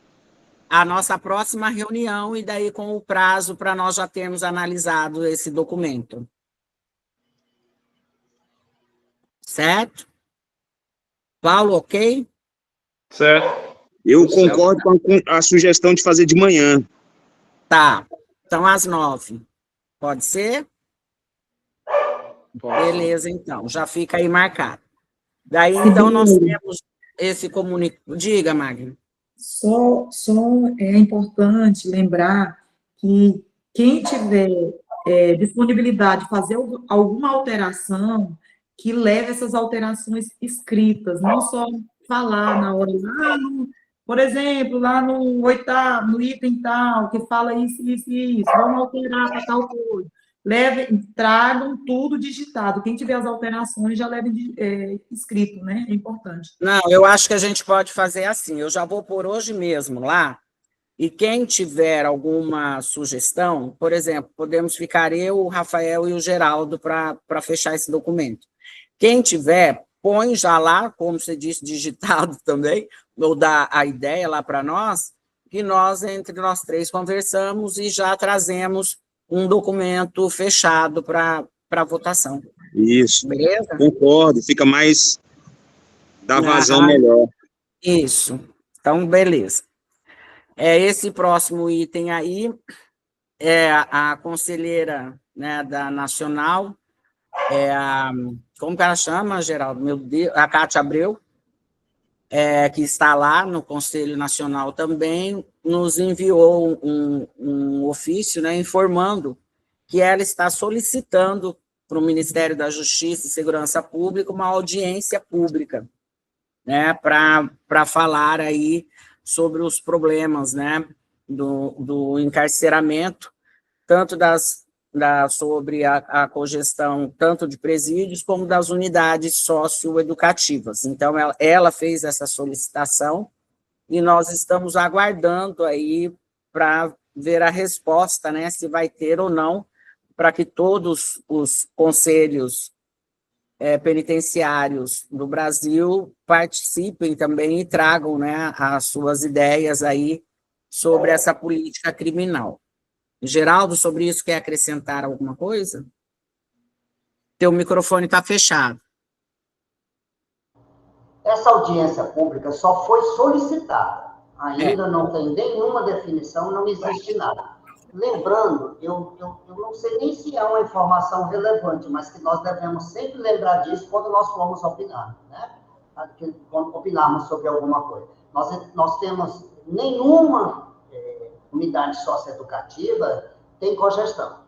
A nossa próxima reunião, e daí com o prazo para nós já termos analisado esse documento. Certo? Paulo, ok? Certo. Eu concordo com a sugestão de fazer de manhã. Tá. Então, às 9. Pode ser? Beleza, então. Já fica aí marcado. Daí, então, nós temos esse comunicado. Diga, Magno. Só é importante lembrar que quem tiver disponibilidade de fazer alguma alteração, que leve essas alterações escritas, não só falar na hora, por exemplo, lá no oitavo, no item tal, que fala isso, isso e isso, vamos alterar para tal coisa. Tragam tudo digitado. Quem tiver as alterações, já leve escrito, né? É importante. Não, eu acho que a gente pode fazer assim. Eu já vou por hoje mesmo lá, e quem tiver alguma sugestão, por exemplo, podemos ficar eu, o Rafael e o Geraldo para fechar esse documento. Quem tiver, põe já lá, como você disse, digitado também, ou dá a ideia lá para nós, que nós, entre nós três, conversamos e já trazemos um documento fechado para votação. Isso. Beleza? Concordo, fica mais... dá vazão melhor. Isso. Então, beleza. Esse próximo item aí é a conselheira, né, da Nacional, como que ela chama, Geraldo? Meu Deus, a Cátia Abreu, que está lá no Conselho Nacional também, nos enviou um ofício, né, informando que ela está solicitando para o Ministério da Justiça e Segurança Pública uma audiência pública, né, para falar aí sobre os problemas, né, do encarceramento, tanto das sobre a cogestão tanto de presídios como das unidades socioeducativas. Então, ela fez essa solicitação e nós estamos aguardando aí para ver a resposta, né, se vai ter ou não, para que todos os conselhos penitenciários do Brasil participem também e tragam, né, as suas ideias aí sobre essa política criminal. Geraldo, sobre isso, quer acrescentar alguma coisa? Teu microfone está fechado. Essa audiência pública só foi solicitada. Ainda não tem nenhuma definição, não existe nada. Lembrando, eu não sei nem se é uma informação relevante, mas que nós devemos sempre lembrar disso quando nós formos opinar, né? Quando opinarmos sobre alguma coisa. Nós temos nenhuma unidade socioeducativa tem cogestão.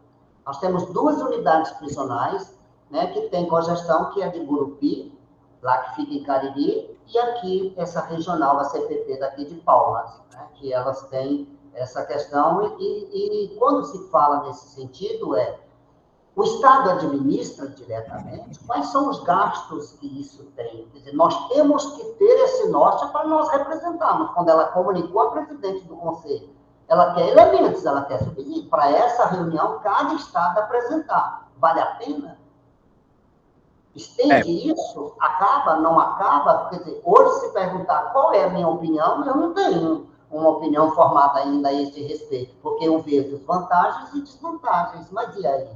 Nós temos 2 unidades prisionais, né, que tem cogestão, que é de Gurupi, lá que fica em Cariri, e aqui, essa regional, a CPP daqui de Palmas, né, que elas têm essa questão, e quando se fala nesse sentido, o Estado administra diretamente quais são os gastos que isso tem. Quer dizer, nós temos que ter esse norte para nós representarmos. Quando ela comunicou a presidente do Conselho, ela quer elementos, ela quer subsídio. Para essa reunião, cada Estado apresentar. Vale a pena? Estende isso? Acaba? Não acaba? Quer dizer, hoje, se perguntar qual é a minha opinião, eu não tenho uma opinião formada ainda a esse respeito, porque eu vejo vantagens e desvantagens. Mas e aí?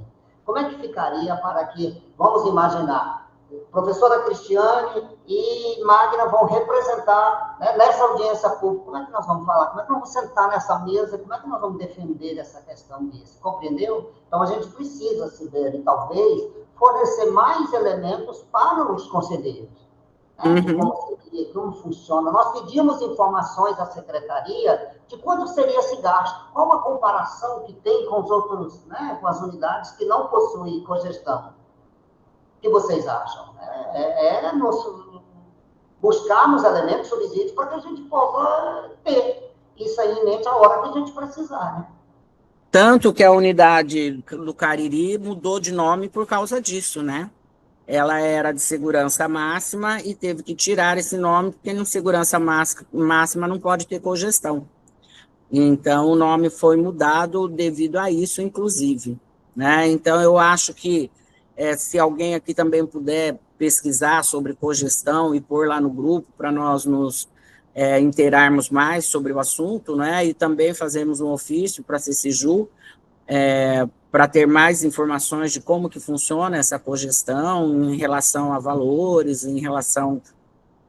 Como é que ficaria para que, vamos imaginar, professora Cristiane e Magna vão representar, né, nessa audiência pública? Como é que nós vamos falar? Como é que nós vamos sentar nessa mesa? Como é que nós vamos defender essa questão disso? Compreendeu? Então, a gente precisa se ver e, talvez, fornecer mais elementos para os conselheiros. Né, de como funciona. Nós pedimos informações à secretaria de quanto seria esse gasto, qual a comparação que tem com os outros, né, com as unidades que não possuem cogestão. O que vocês acham? Buscarmos elementos, subsídios, para que a gente possa ter isso aí em mente a hora que a gente precisar, né? Tanto que a unidade do Cariri mudou de nome por causa disso, né? Ela era de segurança máxima e teve que tirar esse nome, porque no segurança máxima não pode ter cogestão. Então, o nome foi mudado devido a isso, inclusive, né? Então, eu acho que se alguém aqui também puder pesquisar sobre cogestão e pôr lá no grupo para nós nos inteirarmos mais sobre o assunto, né? E também fazermos um ofício para a CCJU, para ter mais informações de como que funciona essa cogestão em relação a valores, em relação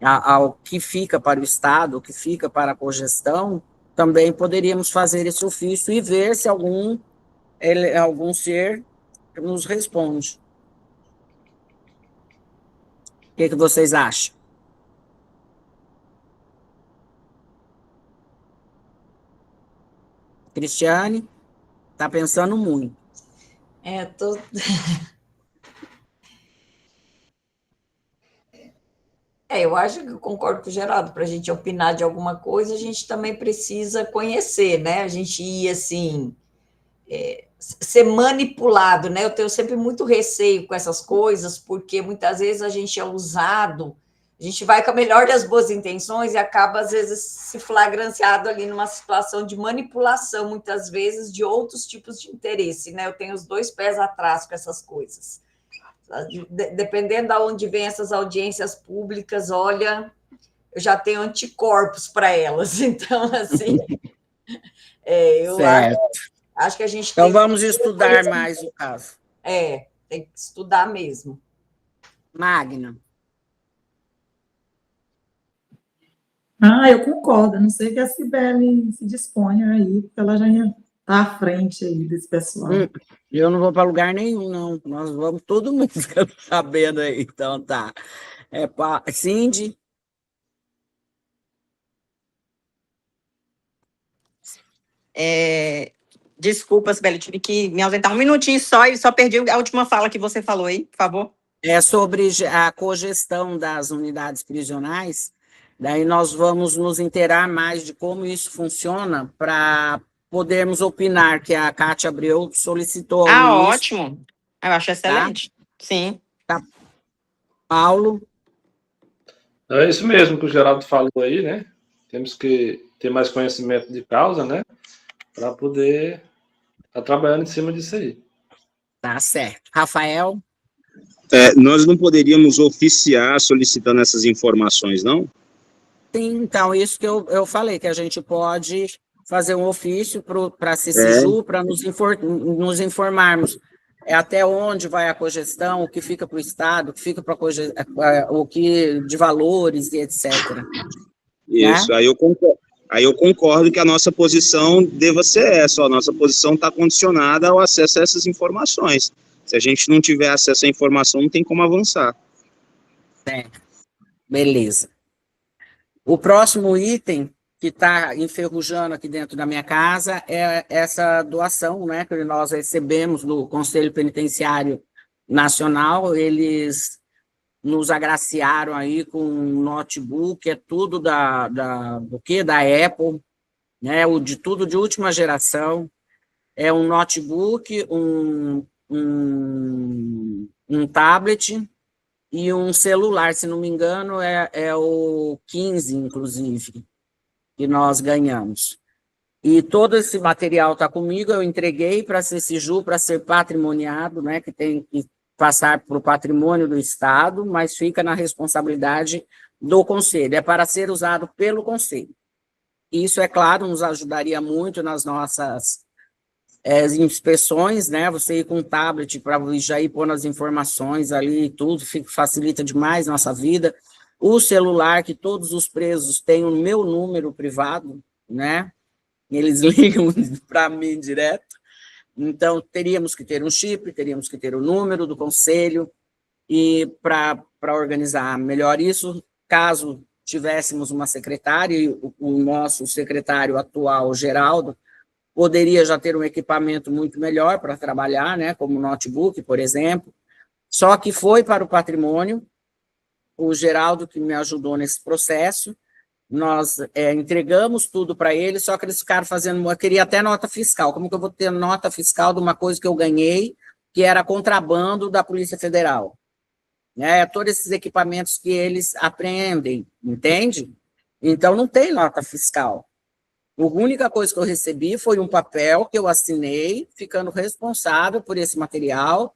ao que fica para o Estado, o que fica para a cogestão, também poderíamos fazer esse ofício e ver se algum ser nos responde. O que vocês acham? Cristiane, está pensando muito. Eu acho que eu concordo com o Geraldo. Para a gente opinar de alguma coisa, a gente também precisa conhecer, né? A gente ir, assim, ser manipulado, né? Eu tenho sempre muito receio com essas coisas, porque muitas vezes a gente é usado, a gente vai com a melhor das boas intenções e acaba, às vezes, se flagranciado ali numa situação de manipulação, muitas vezes, de outros tipos de interesse, né? Eu tenho os 2 pés atrás com essas coisas. Dependendo de onde vem essas audiências públicas, olha, eu já tenho anticorpos para elas. Então, assim, eu acho que a gente então vamos estudar mais o caso. Tem que estudar mesmo. Magna. Eu concordo. Não sei que a Cibele se disponha aí, porque ela já ia estar à frente aí desse pessoal. Eu não vou para lugar nenhum, não. Nós vamos todo mundo sabendo aí. Então, tá. Cindy? Desculpa, Sibeli, tive que me ausentar um minutinho só e só perdi a última fala que você falou aí, por favor. Sobre a cogestão das unidades prisionais. Daí nós vamos nos inteirar mais de como isso funciona para podemos opinar que a Cátia Abreu solicitou ao Ah, ministro, ótimo. Eu acho excelente. Sim. Paulo. É isso mesmo que o Geraldo falou aí, né? Temos que ter mais conhecimento de causa, né? Para poder estar trabalhando em cima disso aí. Tá certo. Rafael? Nós não poderíamos oficiar solicitando essas informações, não? Sim, então, isso que eu falei, que a gente pode fazer um ofício para a CCJU, para nos informarmos até onde vai a cogestão, o que fica para o Estado, o que fica para o que de valores e etc. Isso, Né? aí eu concordo que a nossa posição deva ser essa, a nossa posição está condicionada ao acesso a essas informações. Se a gente não tiver acesso à informação, não tem como avançar. Beleza. O próximo item que está enferrujando aqui dentro da minha casa é essa doação, né, que nós recebemos do Conselho Penitenciário Nacional. Eles nos agraciaram aí com um notebook, é tudo do quê? Da Apple, né, de tudo de última geração. É um notebook, um tablet e um celular, se não me engano, é o 15, inclusive, que nós ganhamos. E todo esse material está comigo, eu entreguei para a CCJU para ser patrimoniado, né, que tem que passar para o patrimônio do Estado, mas fica na responsabilidade do Conselho, é para ser usado pelo Conselho. Isso, é claro, nos ajudaria muito nas nossas inspeções, né? Você ir com um tablet para já ir pondo as informações ali e tudo, facilita demais nossa vida. O celular, que todos os presos têm o meu número privado, né? Eles ligam para mim direto. Então, teríamos que ter um chip, teríamos que ter o número do conselho, e para organizar melhor isso, caso tivéssemos uma secretária, e o nosso secretário atual, Geraldo, poderia já ter um equipamento muito melhor para trabalhar, né, como notebook, por exemplo, só que foi para o patrimônio, o Geraldo que me ajudou nesse processo, nós entregamos tudo para eles, só que eles ficaram fazendo, eu queria até nota fiscal, como que eu vou ter nota fiscal de uma coisa que eu ganhei, que era contrabando da Polícia Federal, né, todos esses equipamentos que eles apreendem, entende? Então não tem nota fiscal. A única coisa que eu recebi foi um papel que eu assinei, ficando responsável por esse material,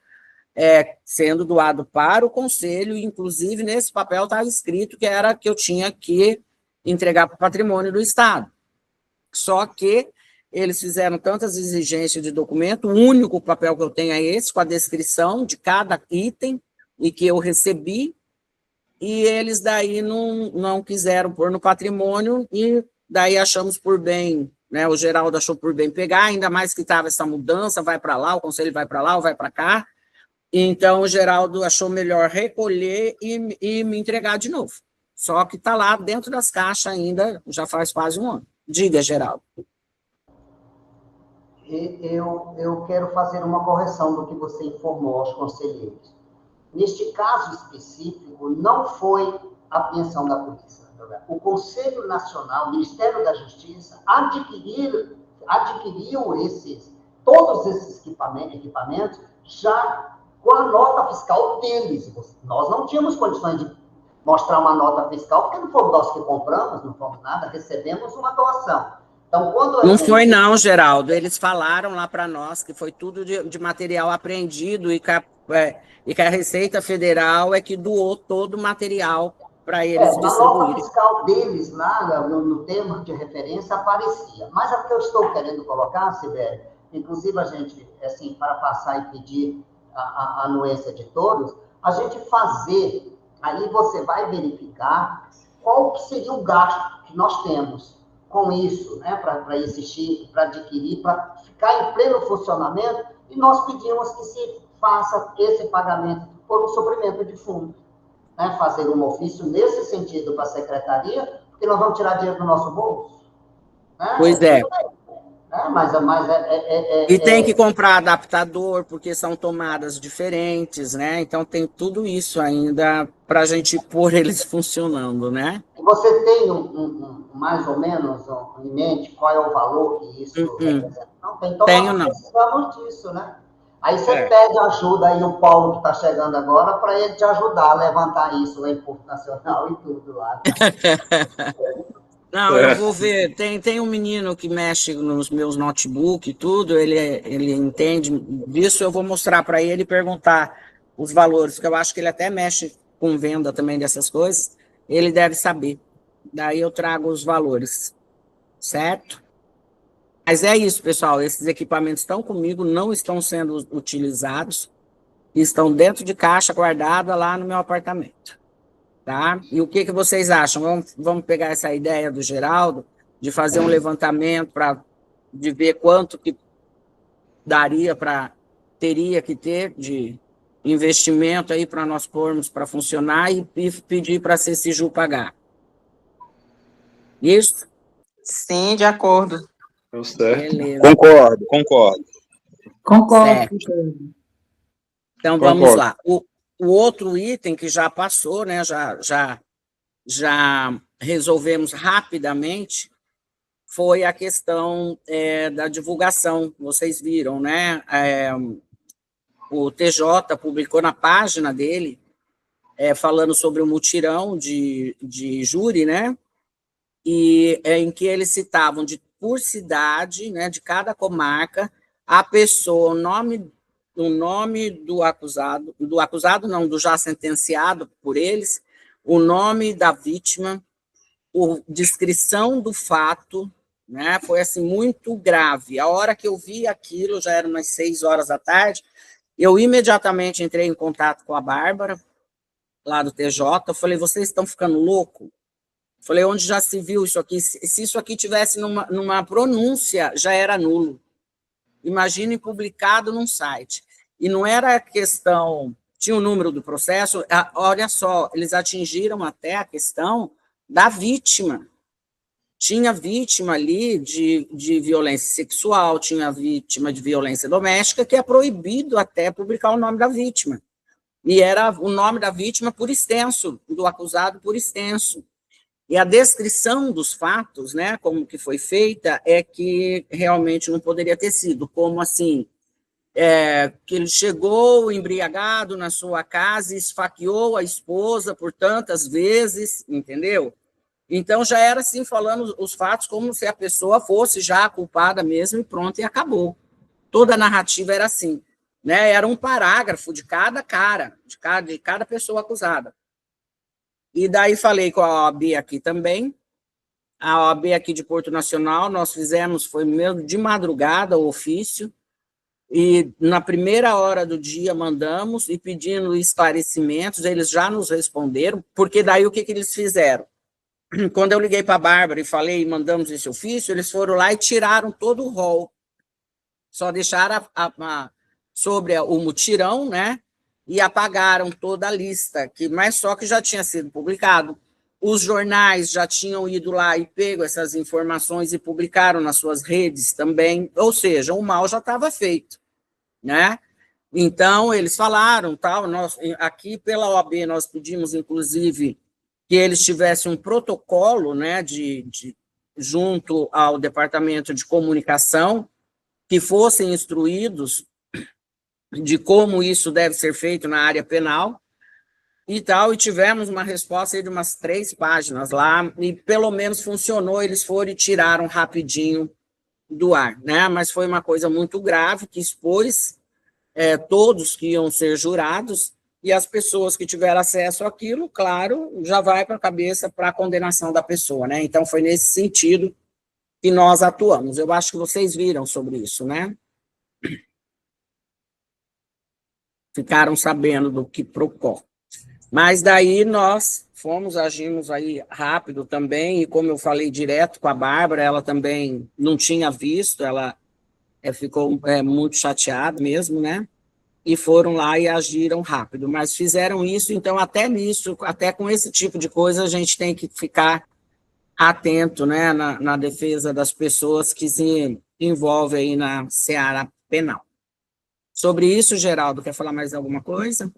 sendo doado para o Conselho, e inclusive nesse papel está escrito que era que eu tinha que entregar para o patrimônio do Estado. Só que eles fizeram tantas exigências de documento, o único papel que eu tenho é esse, com a descrição de cada item, e que eu recebi, e eles daí não quiseram pôr no patrimônio, e daí achamos por bem, né, o Geraldo achou por bem pegar, ainda mais que estava essa mudança, vai para lá, o conselho vai para lá, ou vai para cá, então o Geraldo achou melhor recolher e me entregar de novo. Só que está lá dentro das caixas ainda, já faz quase um ano. Diga, Geraldo. Eu quero fazer uma correção do que você informou aos conselheiros. Neste caso específico, não foi a apreensão da polícia. O Conselho Nacional, o Ministério da Justiça, adquiriu todos esses equipamentos já com a nota fiscal deles. Nós não tínhamos condições de mostrar uma nota fiscal, porque não fomos nós que compramos, não fomos nada, recebemos uma doação. Então, não foi não, Geraldo, eles falaram lá para nós que foi tudo de material apreendido e que a Receita Federal é que doou todo o material para eles distribuírem. A nota fiscal deles lá, no termo de referência, aparecia. Mas o que eu estou querendo colocar, Sibeli, inclusive a gente, assim, para passar e pedir a anuência de todos, a gente fazer, aí você vai verificar qual que seria o gasto que nós temos com isso, né, para existir, para adquirir, para ficar em pleno funcionamento, e nós pedimos que se faça esse pagamento por um suprimento de fundo. Né, fazer um ofício nesse sentido para a secretaria, porque nós vamos tirar dinheiro do nosso bolso. Né? Pois é. E tem que comprar adaptador, porque são tomadas diferentes, né? Então tem tudo isso ainda para a gente pôr eles funcionando, né? Você tem um mais ou menos em mente qual é o valor que isso representa? Não tem, então Tenho, nós não. precisamos disso, né? Aí você pede ajuda aí, o Paulo que está chegando agora, para ele te ajudar a levantar isso lá em Porto Nacional e tudo lá. Não, eu vou ver. Tem um menino que mexe nos meus notebooks e tudo, ele entende disso, eu vou mostrar para ele e perguntar os valores, porque eu acho que ele até mexe com venda também dessas coisas, ele deve saber. Daí eu trago os valores, certo? Mas é isso, pessoal, esses equipamentos estão comigo, não estão sendo utilizados, estão dentro de caixa guardada lá no meu apartamento. Tá? E o que vocês acham? Vamos pegar essa ideia do Geraldo, de fazer um levantamento de ver quanto que teria que ter de investimento aí para nós pormos para funcionar e pedir para a CCJU pagar. Isso? Sim, de acordo. Beleza. Concordo. Concordo. Então, vamos lá. O outro item que já passou, né, já resolvemos rapidamente, foi a questão da divulgação. Vocês viram, né? O TJ publicou na página dele, falando sobre o mutirão de júri, né? E em que eles citavam por cidade, né, de cada comarca, a pessoa, o nome do acusado não, do já sentenciado por eles, o nome da vítima, a descrição do fato, né? Foi assim muito grave. A hora que eu vi aquilo, já eram umas 6 horas da tarde, eu imediatamente entrei em contato com a Bárbara, lá do TJ, eu falei, vocês estão ficando loucos? Falei, onde já se viu isso aqui? Se isso aqui tivesse numa pronúncia, já era nulo. Imagine publicado num site. E não era questão, tinha o número do processo, olha só, eles atingiram até a questão da vítima. Tinha vítima ali de violência sexual, tinha vítima de violência doméstica, que é proibido até publicar o nome da vítima. E era o nome da vítima por extenso, do acusado por extenso. E a descrição dos fatos, né, como que foi feita, é que realmente não poderia ter sido, como assim, que ele chegou embriagado na sua casa e esfaqueou a esposa por tantas vezes, entendeu? Então, já era assim, falando os fatos como se a pessoa fosse já a culpada mesmo e pronto, e acabou. Toda a narrativa era assim, né? Era um parágrafo de cada cara, de cada pessoa acusada. E daí falei com a OAB aqui também, a OAB aqui de Porto Nacional, nós fizemos, foi mesmo de madrugada o ofício, e na primeira hora do dia mandamos e pedindo esclarecimentos, eles já nos responderam, porque daí o que eles fizeram? Quando eu liguei para a Bárbara e falei, mandamos esse ofício, eles foram lá e tiraram todo o rol. Só deixaram sobre o mutirão, né? E apagaram toda a lista, mas só que já tinha sido publicado. Os jornais já tinham ido lá e pego essas informações e publicaram nas suas redes também, ou seja, o mal já estava feito, né? Então, eles falaram, tal, aqui pela OAB nós pedimos, inclusive, que eles tivessem um protocolo, né, junto ao Departamento de Comunicação, que fossem instruídos de como isso deve ser feito na área penal e tal, e tivemos uma resposta aí de umas 3 páginas lá, e pelo menos funcionou, eles foram e tiraram rapidinho do ar, né? Mas foi uma coisa muito grave, que expôs todos que iam ser jurados, e as pessoas que tiveram acesso àquilo, claro, já vai para a cabeça para a condenação da pessoa, né? Então, foi nesse sentido que nós atuamos. Eu acho que vocês viram sobre isso, né? Ficaram sabendo do que PROCON. Mas daí nós agimos aí rápido também, e como eu falei direto com a Bárbara, ela também não tinha visto, ela ficou muito chateada mesmo, né? E foram lá e agiram rápido, mas fizeram isso, então até nisso, até com esse tipo de coisa, a gente tem que ficar atento, né, na defesa das pessoas que se envolvem aí na seara penal. Sobre isso, Geraldo, quer falar mais alguma coisa?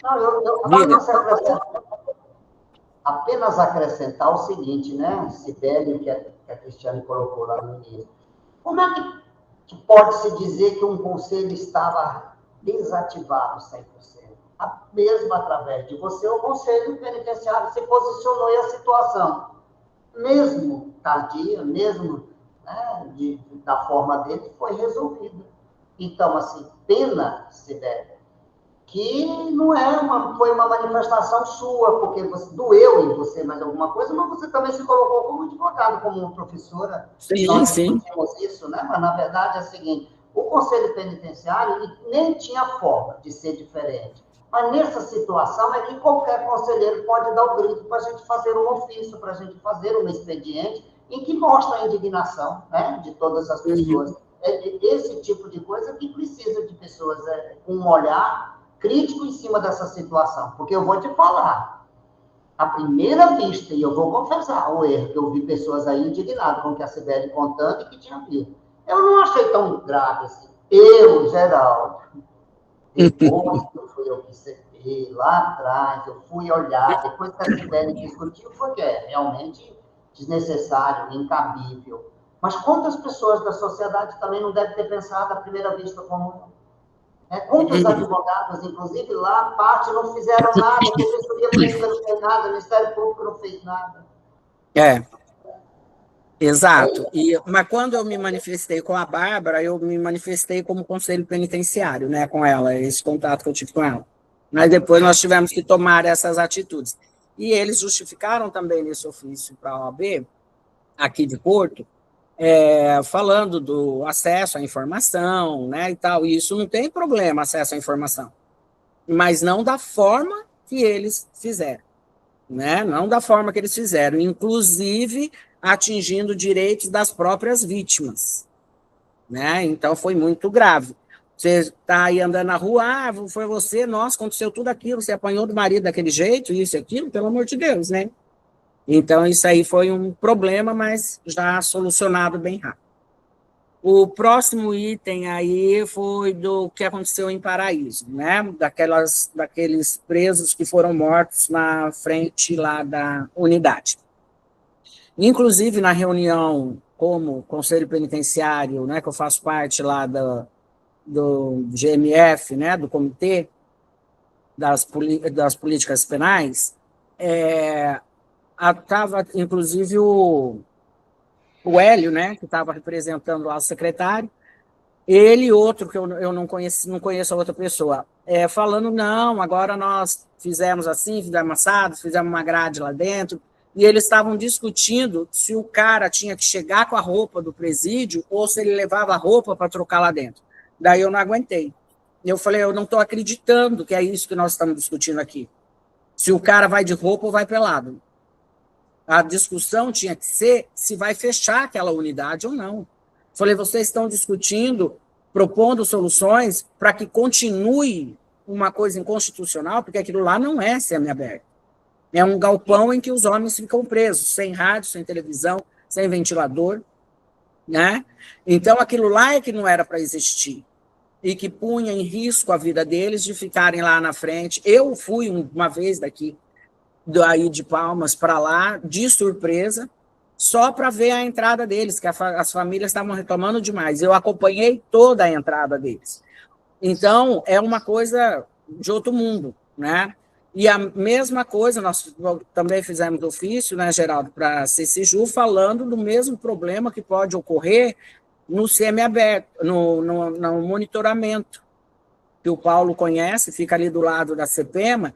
Não, eu apenas acrescentar o seguinte, né, Sibeli, que a Cristiane colocou lá no início. Como é que pode-se dizer que um conselho estava desativado 100%? Mesmo através de você, o conselho penitenciário se posicionou e a situação, mesmo tardia, mesmo, né, da forma dele, foi resolvida. Então, assim, pena, Sibeli, que não foi uma manifestação sua, porque doeu em você mais alguma coisa, mas você também se colocou como advogado, como professora. Sim, nós sim. discutimos isso, né? Mas, na verdade, é o seguinte, o Conselho Penitenciário nem tinha forma de ser diferente. Mas, nessa situação, é que qualquer conselheiro pode dar o grito para a gente fazer um ofício, para a gente fazer um expediente, em que mostra a indignação, né, de todas as pessoas. É esse tipo de coisa que precisa de pessoas com um olhar crítico em cima dessa situação, porque eu vou te falar, à primeira vista, e eu vou confessar o erro, que eu vi pessoas aí indignadas com o que a Sibeli contando e que tinha visto. Eu não achei tão grave assim. Eu, Geraldo, depois que eu recebi lá atrás, eu fui olhar, depois que a Sibeli discutiu, foi que é realmente desnecessário, incabível. Mas quantas pessoas da sociedade também não devem ter pensado à primeira vista como... Quantos advogados, inclusive lá, parte não fizeram nada, a Defensoria Pública não fez nada, o Ministério Público não fez nada. Exato. Mas quando eu me manifestei com a Bárbara, eu me manifestei como conselho penitenciário, né, com ela, esse contato que eu tive com ela. Mas depois nós tivemos que tomar essas atitudes. E eles justificaram também nesse ofício para a OAB, aqui de Porto, falando do acesso à informação, né, e tal, e isso não tem problema, acesso à informação, mas não da forma que eles fizeram, né, não da forma que eles fizeram, inclusive atingindo direitos das próprias vítimas, né, então foi muito grave. Você está aí andando na rua, foi você, nossa, aconteceu tudo aquilo, você apanhou do marido daquele jeito, isso e aquilo, pelo amor de Deus, né? Então, isso aí foi um problema, mas já solucionado bem rápido. O próximo item aí foi do que aconteceu em Paraíso, né? Daqueles presos que foram mortos na frente lá da unidade. Inclusive, na reunião como Conselho Penitenciário, né, que eu faço parte lá do GMF, né, do Comitê das Políticas Penais, estava, inclusive, o Hélio, né, que estava representando lá o secretário, ele e outro, que eu não conheço a outra pessoa, falando, não, agora nós fizemos assim, fizemos assado, fizemos uma grade lá dentro, e eles estavam discutindo se o cara tinha que chegar com a roupa do presídio ou se ele levava a roupa para trocar lá dentro. Daí eu não aguentei. Eu falei, eu não estou acreditando que é isso que nós estamos discutindo aqui. Se o cara vai de roupa ou vai pelado. A discussão tinha que ser se vai fechar aquela unidade ou não. Falei, vocês estão discutindo, propondo soluções para que continue uma coisa inconstitucional, porque aquilo lá não é semiaberto. É um galpão em que os homens ficam presos, sem rádio, sem televisão, sem ventilador, né? Então, aquilo lá é que não era para existir e que punha em risco a vida deles de ficarem lá na frente. Eu fui uma vez daqui, daí de Palmas para lá, de surpresa, só para ver a entrada deles, que as famílias estavam reclamando demais. Eu acompanhei toda a entrada deles. Então, é uma coisa de outro mundo, né? E a mesma coisa, nós também fizemos ofício, né, Geraldo, para a CCJU, falando do mesmo problema que pode ocorrer no semiaberto, no monitoramento, que o Paulo conhece, fica ali do lado da CPEMA,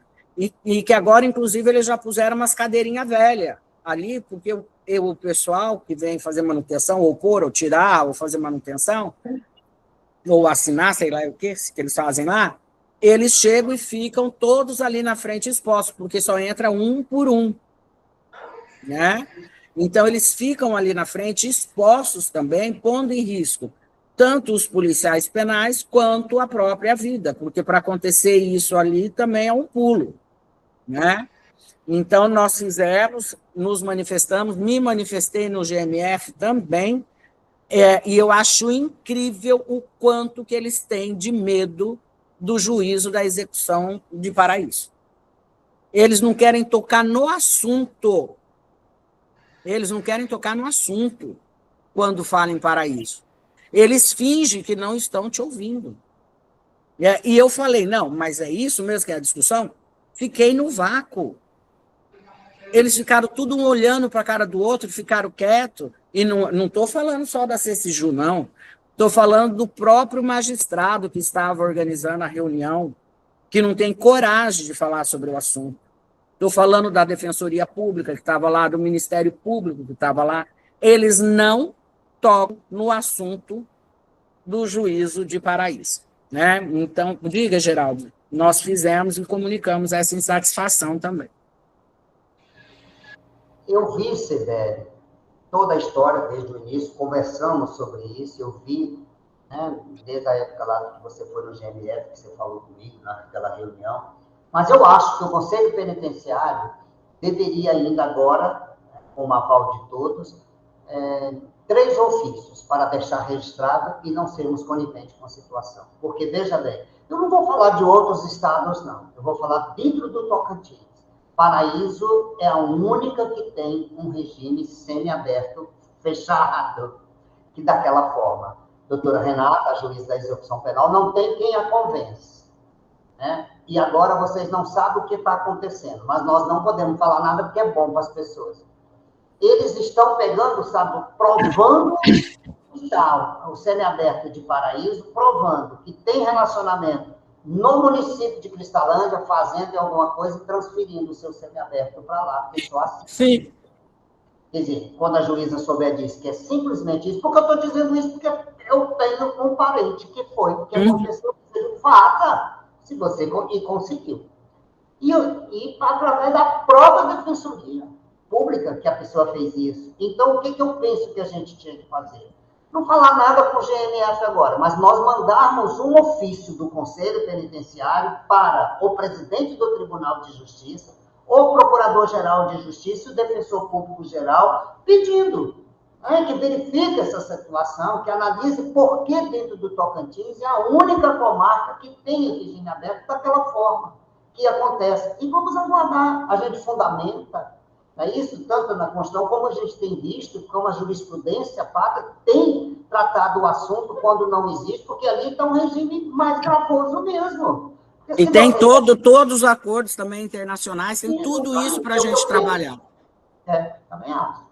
e que agora, inclusive, eles já puseram umas cadeirinhas velhas ali, porque o pessoal que vem fazer manutenção, ou pôr, ou tirar, ou fazer manutenção, ou assinar, sei lá o que eles fazem lá, eles chegam e ficam todos ali na frente expostos, porque só entra um por um, né? Então, eles ficam ali na frente expostos também, pondo em risco tanto os policiais penais quanto a própria vida, porque para acontecer isso ali também é um pulo, né? Então, nós fizemos, nos manifestamos, me manifestei no GMF também, e eu acho incrível o quanto que eles têm de medo do juízo da execução de Paraíso. Eles não querem tocar no assunto. Eles não querem tocar no assunto quando falam em paraíso. Eles fingem que não estão te ouvindo. E eu falei, não, mas é isso mesmo que é a discussão? Fiquei no vácuo. Eles ficaram tudo um olhando para a cara do outro, ficaram quietos. E não estou falando só da CCJU, não. Estou falando do próprio magistrado que estava organizando a reunião, que não tem coragem de falar sobre o assunto. Estou falando da Defensoria Pública, que estava lá, do Ministério Público, que estava lá. Eles não tocam no assunto do juízo de Paraíso. Né? Então, diga, Geraldo, nós fizemos e comunicamos essa insatisfação também. Eu vi, Sibeli, toda a história desde o início, conversamos sobre isso, eu vi, né, desde a época lá que você foi no GMF, que você falou comigo naquela reunião, mas eu acho que o Conselho Penitenciário deveria ainda agora, com o aval de todos, 3 ofícios para deixar registrado e não sermos coniventes com a situação. Porque, veja bem, eu não vou falar de outros estados, não. Eu vou falar dentro do Tocantins. Paraíso é a única que tem um regime semiaberto, fechado, que daquela forma. Doutora Renata, a juíza da execução penal, não tem quem a convence. Né? E agora vocês não sabem o que está acontecendo, mas nós não podemos falar nada porque é bom para as pessoas. Eles estão pegando, sabe, provando o semiaberto de Paraíso, provando que tem relacionamento no município de Cristalândia, fazendo alguma coisa e transferindo o seu semiaberto para lá, porque só assim. Sim. Quer dizer, quando a juíza souber disso, que é simplesmente isso, porque eu estou dizendo isso porque eu tenho um parente que foi, que aconteceu, faça, se você conseguiu. E através da própria defensoria pública que a pessoa fez isso. Então, o que eu penso que a gente tinha que fazer? Não falar nada com o GMF agora, mas nós mandarmos um ofício do Conselho Penitenciário para o presidente do Tribunal de Justiça, o Procurador-Geral de Justiça e o Defensor Público-Geral, pedindo que verifique essa situação, que analise por que dentro do Tocantins é a única comarca que tem regime aberto daquela forma que acontece. E vamos aguardar, a gente fundamenta. É isso, tanto na Constituição, como a gente tem visto, como a jurisprudência pátria tem tratado o assunto quando não existe, porque ali está um regime mais gravoso mesmo. E tem todos os acordos também internacionais, tem tudo isso para a gente trabalhar. Também acho.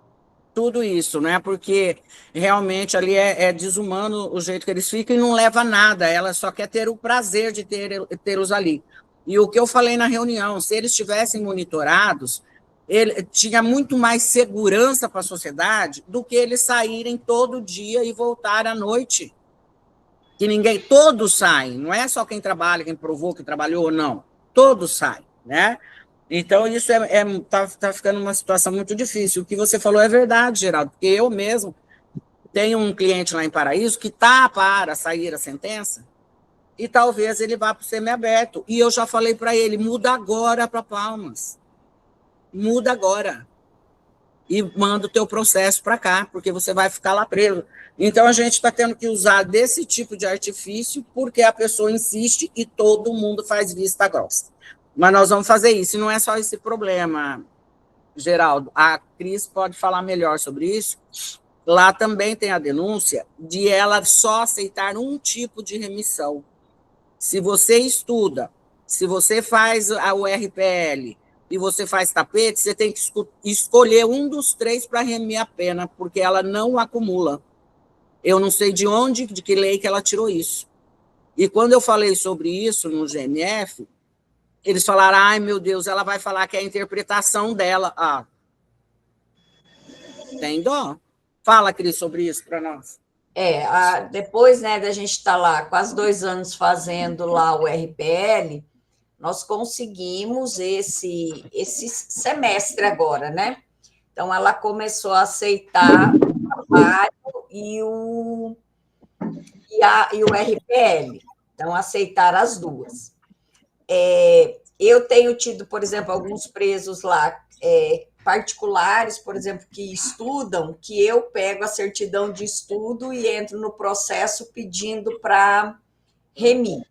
Tudo isso, né? Porque realmente ali é desumano o jeito que eles ficam e não leva a nada, ela só quer ter o prazer de tê-los ali. E o que eu falei na reunião, se eles estivessem monitorados, ele tinha muito mais segurança para a sociedade do que eles saírem todo dia e voltar à noite. Que todos saem, não é só quem trabalha, quem provou que trabalhou, não. Todos saem, né? Então, isso tá ficando uma situação muito difícil. O que você falou é verdade, Geraldo, porque eu mesmo tenho um cliente lá em Paraíso que está para sair a sentença e talvez ele vá para o semiaberto. E eu já falei para ele, muda agora para Palmas. Muda agora e manda o teu processo para cá, porque você vai ficar lá preso. Então, a gente está tendo que usar desse tipo de artifício porque a pessoa insiste e todo mundo faz vista grossa. Mas nós vamos fazer isso, e não é só esse problema, Geraldo. A Cris pode falar melhor sobre isso. Lá também tem a denúncia de ela só aceitar um tipo de remissão. Se você estuda, se você faz o RPL, e você faz tapete, você tem que escolher um dos 3 para remir a pena, porque ela não acumula. Eu não sei de que lei que ela tirou isso. E quando eu falei sobre isso no GMF, eles falaram, ai, meu Deus, ela vai falar que é a interpretação dela. Tem dó. Fala, Cris, sobre isso para nós. Depois, né, da gente estar lá quase 2 anos fazendo lá o RPL, nós conseguimos esse semestre agora, né? Então, ela começou a aceitar o trabalho e o RPL. Então, aceitaram as duas. Eu tenho tido, por exemplo, alguns presos lá particulares, por exemplo, que estudam, que eu pego a certidão de estudo e entro no processo pedindo para remir.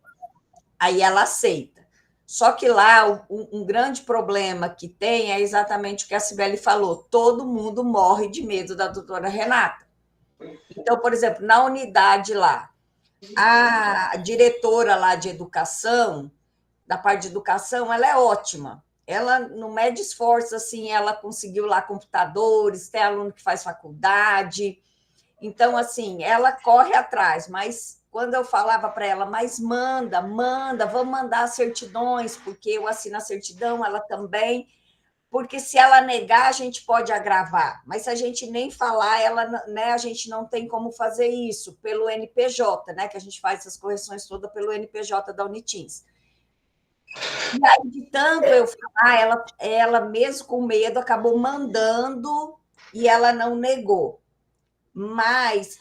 Aí ela aceita. Só que lá, um grande problema que tem é exatamente o que a Cibele falou, todo mundo morre de medo da doutora Renata. Então, por exemplo, na unidade lá, a diretora lá de educação, da parte de educação, ela é ótima. Ela não mede esforço, assim, ela conseguiu lá computadores, tem aluno que faz faculdade. Então, assim, ela corre atrás, mas quando eu falava para ela, mas manda, vamos mandar as certidões, porque eu assino a certidão, ela também, porque se ela negar, a gente pode agravar, mas se a gente nem falar, ela, né, a gente não tem como fazer isso pelo NPJ, né, que a gente faz essas correções todas pelo NPJ da Unitins. E aí, de tanto eu falar, ela mesmo com medo, acabou mandando e ela não negou. Mas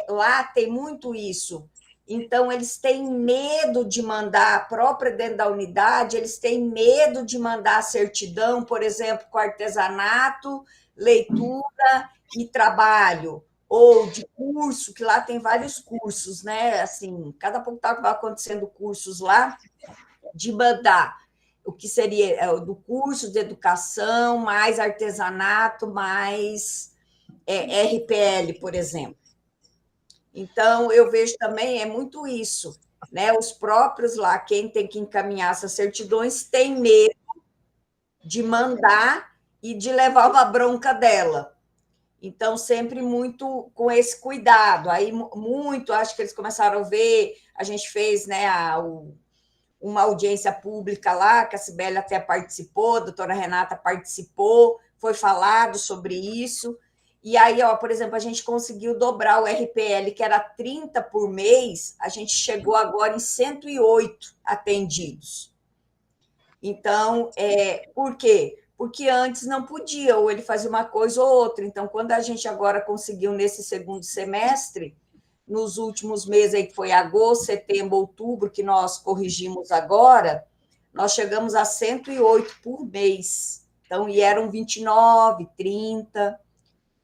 lá tem muito isso. Então, eles têm medo de mandar a própria dentro da unidade, eles têm medo de mandar a certidão, por exemplo, com artesanato, leitura e trabalho, ou de curso, que lá tem vários cursos, né? Assim, cada pouco vai acontecendo cursos lá, de mandar o que seria do curso de educação, mais artesanato, mais RPL, por exemplo. Então, eu vejo também, é muito isso, né? Os próprios lá, quem tem que encaminhar essas certidões, tem medo de mandar e de levar uma bronca dela. Então, sempre muito com esse cuidado. Aí, muito, acho que eles começaram a ver, a gente fez, né, uma audiência pública lá, que a Cibele até participou, a doutora Renata participou, foi falado sobre isso. E aí, ó, por exemplo, a gente conseguiu dobrar o RPL, que era 30 por mês, a gente chegou agora em 108 atendidos. Então, por quê? Porque antes não podia, ou ele fazia uma coisa ou outra. Então, quando a gente agora conseguiu, nesse segundo semestre, nos últimos meses, aí, que foi agosto, setembro, outubro, que nós corrigimos agora, nós chegamos a 108 por mês. Então, e eram 29, 30...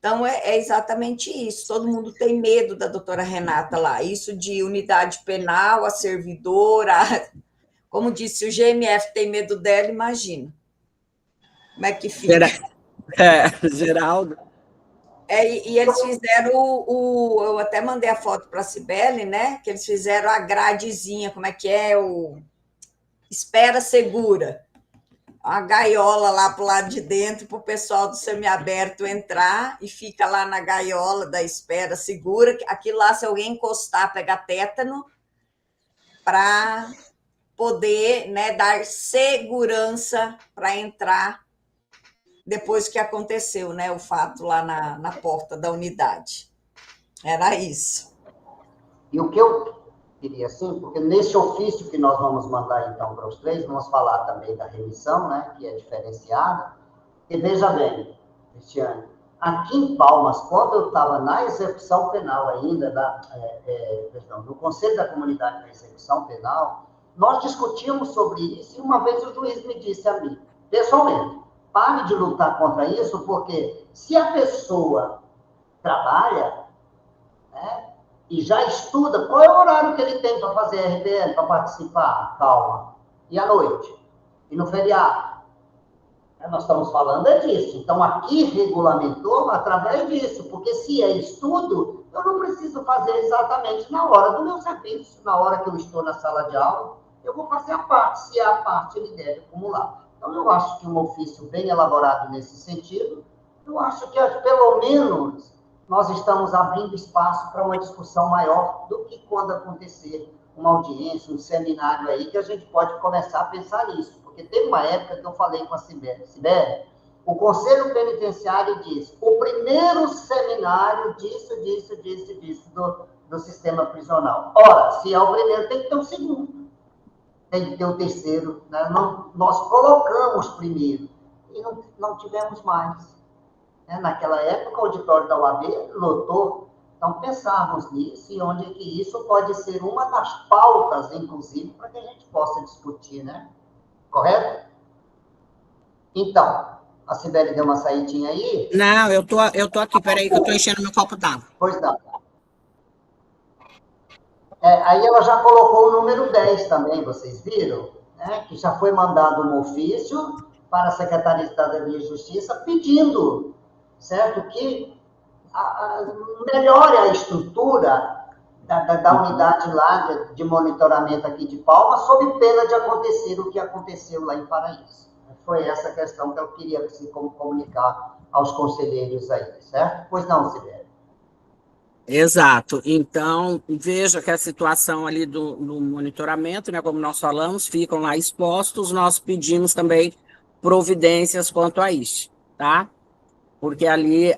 Então, é exatamente isso. Todo mundo tem medo da doutora Renata lá. Isso de unidade penal, a servidora. Como disse, o GMF tem medo dela, imagina. Como é que fica? Geraldo. E eles fizeram eu até mandei a foto para a Cibele, né? Que eles fizeram a gradezinha, como é que é? Espera segura. A gaiola lá para o lado de dentro, para o pessoal do semiaberto entrar e fica lá na gaiola da espera segura. Aquilo lá, se alguém encostar, pega tétano, para poder, né, dar segurança para entrar depois que aconteceu, né, o fato lá na porta da unidade. Era isso. E o que eu queria, assim, porque nesse ofício que nós vamos mandar, então, para os três, vamos falar também da remissão, né, que é diferenciada. E veja bem, Cristiane, aqui em Palmas, quando eu estava na execução penal ainda, no Conselho da Comunidade da Execução Penal, nós discutimos sobre isso e uma vez o juiz me disse a mim, pessoalmente, pare de lutar contra isso, porque se a pessoa trabalha, né, e já estuda, qual é o horário que ele tem para fazer RPL, para participar? Calma. E à noite? E no feriado? Nós estamos falando disso. Então, aqui regulamentou através disso, porque se é estudo, eu não preciso fazer exatamente na hora do meu serviço, na hora que eu estou na sala de aula, eu vou fazer a parte, se a parte ele deve acumular. Então, eu acho que um ofício bem elaborado nesse sentido, eu acho que, pelo menos, nós estamos abrindo espaço para uma discussão maior do que quando acontecer uma audiência, um seminário aí, que a gente pode começar a pensar nisso. Porque teve uma época que eu falei com a Cibele, o Conselho Penitenciário diz, o primeiro seminário disso do sistema prisional. Ora, se é o primeiro, tem que ter o segundo. Tem que ter o terceiro. Né? Nós colocamos primeiro e não tivemos mais. Naquela época, o auditório da UAB lotou. Então, pensarmos nisso e onde é que isso pode ser uma das pautas, inclusive, para que a gente possa discutir, né? Correto? Então, a Cibele deu uma saidinha aí? Não, eu tô aqui, peraí, que eu tô enchendo meu copo d'água. Pois não. Aí ela já colocou o número 10 também, vocês viram? né, que já foi mandado um ofício para a Secretaria de Cidadania e Justiça pedindo, certo, que melhore a estrutura da unidade lá de monitoramento aqui de Palmas, sob pena de acontecer o que aconteceu lá em Paraíso. Foi essa questão que eu queria assim, comunicar aos conselheiros aí, certo? Pois não, Sibeli? Exato. Então, veja que a situação ali do monitoramento, né, como nós falamos, ficam lá expostos, nós pedimos também providências quanto a isso, tá? Porque ali...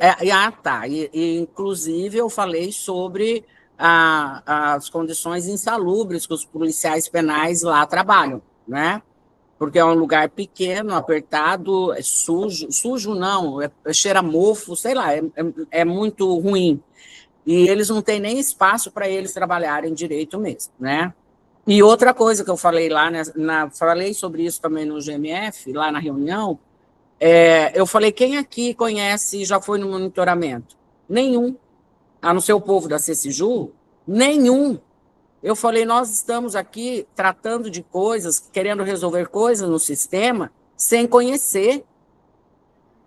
tá. E, inclusive, eu falei sobre as condições insalubres que os policiais penais lá trabalham, né? Porque é um lugar pequeno, apertado, sujo não, cheira a mofo, sei lá, é muito ruim. E eles não têm nem espaço para eles trabalharem direito mesmo, né? E outra coisa que eu falei lá, falei sobre isso também no GMF, lá na reunião, eu falei, quem aqui conhece e já foi no monitoramento? Nenhum. A não ser o povo da CECIJU, nenhum. Eu falei, nós estamos aqui tratando de coisas, querendo resolver coisas no sistema, sem conhecer.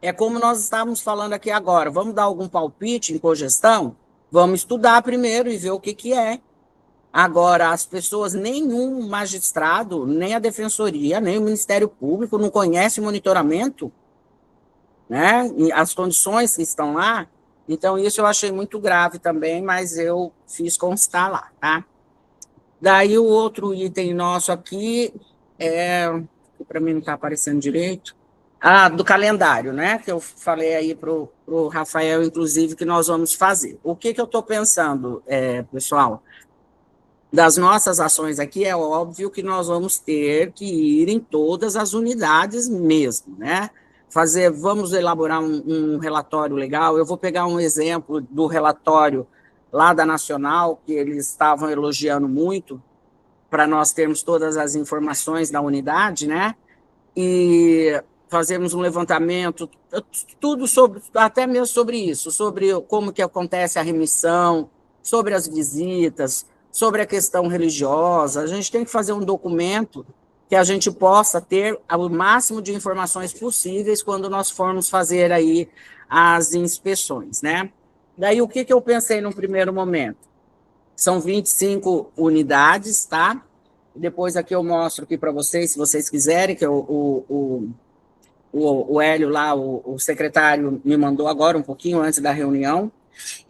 É como nós estávamos falando aqui agora, vamos dar algum palpite em cogestão? Vamos estudar primeiro e ver o que é. Agora, as pessoas, nenhum magistrado, nem a Defensoria, nem o Ministério Público não conhece monitoramento, né? E as condições que estão lá. Então, isso eu achei muito grave também, mas eu fiz constar lá, tá? Daí, o outro item nosso aqui para mim não está aparecendo direito, do calendário, né? Que eu falei aí para o Rafael, inclusive, que nós vamos fazer. O que eu estou pensando, pessoal? Das nossas ações aqui, é óbvio que nós vamos ter que ir em todas as unidades mesmo, né? Vamos elaborar um relatório legal. Eu vou pegar um exemplo do relatório lá da Nacional, que eles estavam elogiando muito, para nós termos todas as informações da unidade, né? E fazemos um levantamento, tudo sobre, até mesmo sobre isso, sobre como que acontece a remissão, sobre as visitas, sobre a questão religiosa. A gente tem que fazer um documento que a gente possa ter o máximo de informações possíveis quando nós formos fazer aí as inspeções, né? Daí, o que eu pensei num primeiro momento? São 25 unidades, tá? Depois aqui eu mostro aqui para vocês, se vocês quiserem, que o Hélio lá, o secretário, me mandou agora, um pouquinho antes da reunião.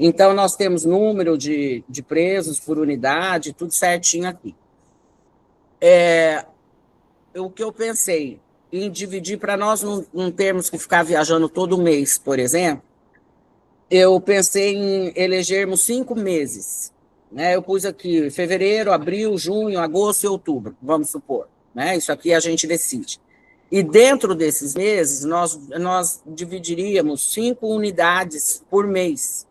Então, nós temos número de presos por unidade, tudo certinho aqui. O que eu pensei em dividir, para nós não termos que ficar viajando todo mês, por exemplo, eu pensei em elegermos 5 meses. Né? Eu pus aqui fevereiro, abril, junho, agosto e outubro, vamos supor. Né? Isso aqui a gente decide. E dentro desses meses, nós dividiríamos 5 unidades por mês.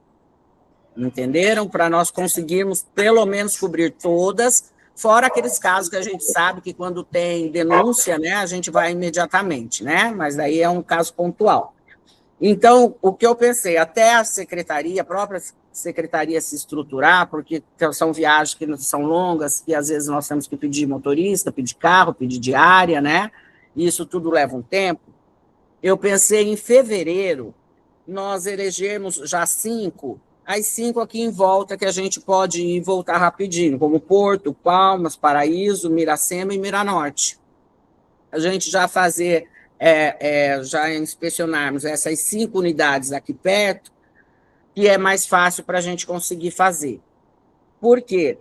Entenderam? Para nós conseguirmos, pelo menos, cobrir todas, fora aqueles casos que a gente sabe que quando tem denúncia, né, a gente vai imediatamente, né? Mas daí é um caso pontual. Então, o que eu pensei, até a própria secretaria se estruturar, porque são viagens que são longas, e às vezes nós temos que pedir motorista, pedir carro, pedir diária, né? E isso tudo leva um tempo. Eu pensei em fevereiro, nós elegermos já 5, as 5 aqui em volta, que a gente pode ir e voltar rapidinho, como Porto, Palmas, Paraíso, Miracema e Miranorte. A gente já fazer, já inspecionarmos essas 5 unidades aqui perto, que é mais fácil para a gente conseguir fazer. Porque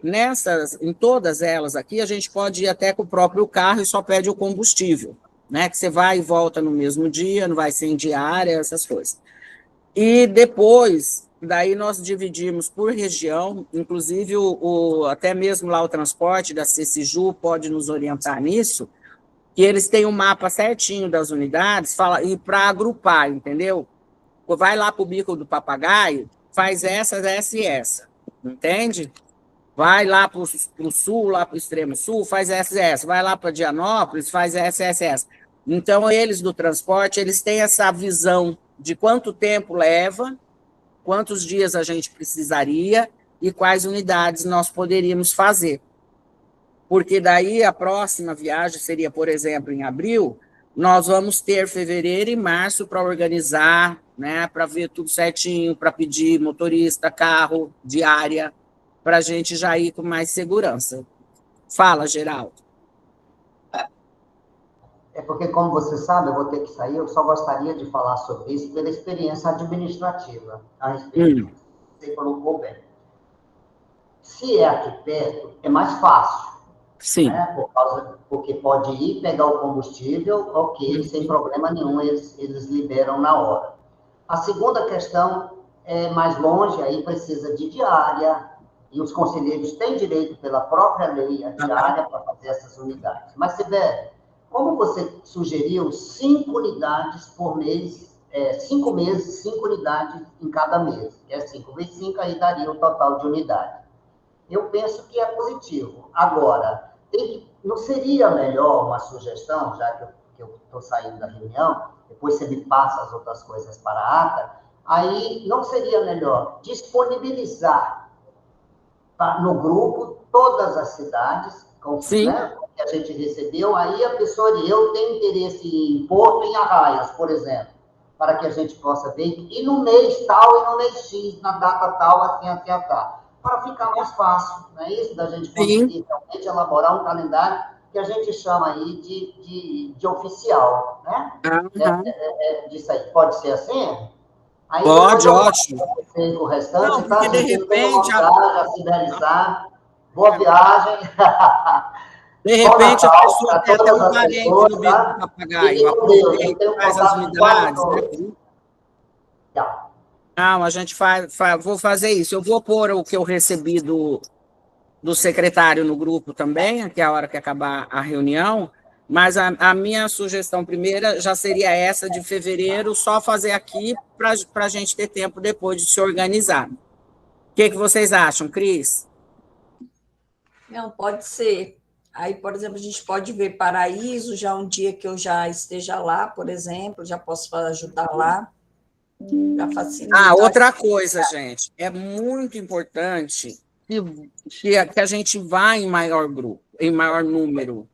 em todas elas aqui, a gente pode ir até com o próprio carro e só pede o combustível, né? Que você vai e volta no mesmo dia, não vai ser em diária, essas coisas. E depois, daí nós dividimos por região, inclusive até mesmo lá o transporte da CECIJU pode nos orientar nisso, que eles têm um mapa certinho das unidades, e para agrupar, entendeu? Vai lá para o Bico do Papagaio, faz essa e essa, entende? Vai lá para o sul, lá para o extremo sul, faz essa e essa. Vai lá para Dianópolis, faz essa e essa. Então, eles do transporte, eles têm essa visão de quanto tempo leva, quantos dias a gente precisaria e quais unidades nós poderíamos fazer. porque daí a próxima viagem seria, por exemplo, em abril, nós vamos ter fevereiro e março para organizar, né, para ver tudo certinho, para pedir motorista, carro, diária, para a gente já ir com mais segurança. Fala, Geraldo. É porque, como você sabe, eu vou ter que sair, eu só gostaria de falar sobre isso pela experiência administrativa a respeito. Você colocou bem. Se é aqui perto, é mais fácil. Sim. Né? Porque pode ir pegar o combustível, ok, sem problema nenhum, eles liberam na hora. A segunda questão é mais longe, aí precisa de diária, e os conselheiros têm direito, pela própria lei, a diária para fazer essas unidades. Mas, Sibeli, como você sugeriu, 5 unidades por mês, 5 meses, 5 unidades em cada mês, que é 5 vezes 5, aí daria o total de unidade. Eu penso que é positivo. Agora, não seria melhor uma sugestão, já que eu estou saindo da reunião, depois você me passa as outras coisas para a ata, aí não seria melhor disponibilizar no grupo todas as cidades, né, que a gente recebeu, aí a pessoa eu tenho interesse em Porto, em Arraias, por exemplo, para que a gente possa ver, e no mês tal, e no mês X, na data tal, assim, para ficar mais fácil, não é isso? Da gente conseguir realmente elaborar um calendário que a gente chama aí de oficial, né? Disso aí. Pode ser assim? Aí pode, ótimo. O restante, não, porque de repente... a Sibeli sabe. Boa viagem. De repente, a pessoa tem até um parente no bico do papagaio. Aproveita, faz as unidades, né? Não, a gente vou fazer isso. Eu vou pôr o que eu recebi do secretário no grupo também, até a hora que acabar a reunião, mas a minha sugestão primeira já seria essa de fevereiro, só fazer aqui para a gente ter tempo depois de se organizar. O que vocês acham, Cris? Não, pode ser. Aí, por exemplo, a gente pode ver Paraíso, já um dia que eu já esteja lá, por exemplo, já posso ajudar lá. Outra coisa, gente, é muito importante que a gente vá em maior grupo, em maior número,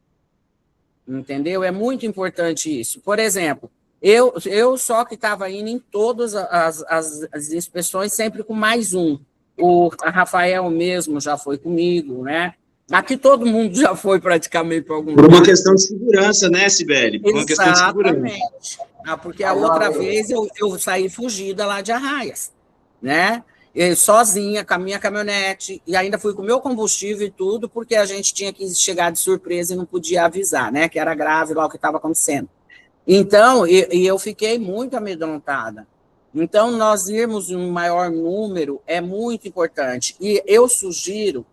entendeu? É muito importante isso. Por exemplo, eu só que estava indo em todas as inspeções, sempre com mais um. A Rafael mesmo já foi comigo, né? Aqui todo mundo já foi praticamente para algum lugar. Por uma questão de segurança, né, Sibeli? Por uma questão de segurança. Exatamente. Porque a outra vez eu saí fugida lá de Arraias, né? Sozinha, com a minha caminhonete, e ainda fui com o meu combustível e tudo, porque a gente tinha que chegar de surpresa e não podia avisar, né? Que era grave lá o que estava acontecendo. Então, eu fiquei muito amedrontada. Então, nós irmos em um maior número é muito importante. E eu sugiro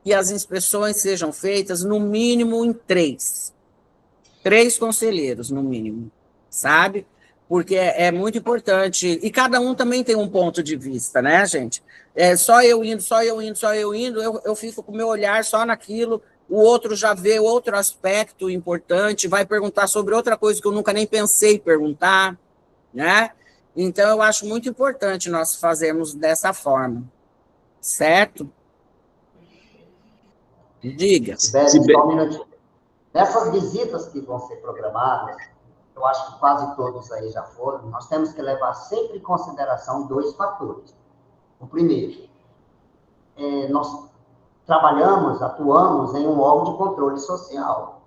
que as inspeções sejam feitas, no mínimo, em 3. 3 conselheiros, no mínimo, sabe? Porque é muito importante. E cada um também tem um ponto de vista, né, gente? Só eu indo, eu fico com o meu olhar só naquilo, o outro já vê outro aspecto importante, vai perguntar sobre outra coisa que eu nunca nem pensei em perguntar, né? Então, eu acho muito importante nós fazermos dessa forma, certo? Diga. Sibeli, só um minutinho. Nessas visitas que vão ser programadas, eu acho que quase todos aí já foram, nós temos que levar sempre em consideração 2 fatores. O primeiro, nós atuamos em um órgão de controle social.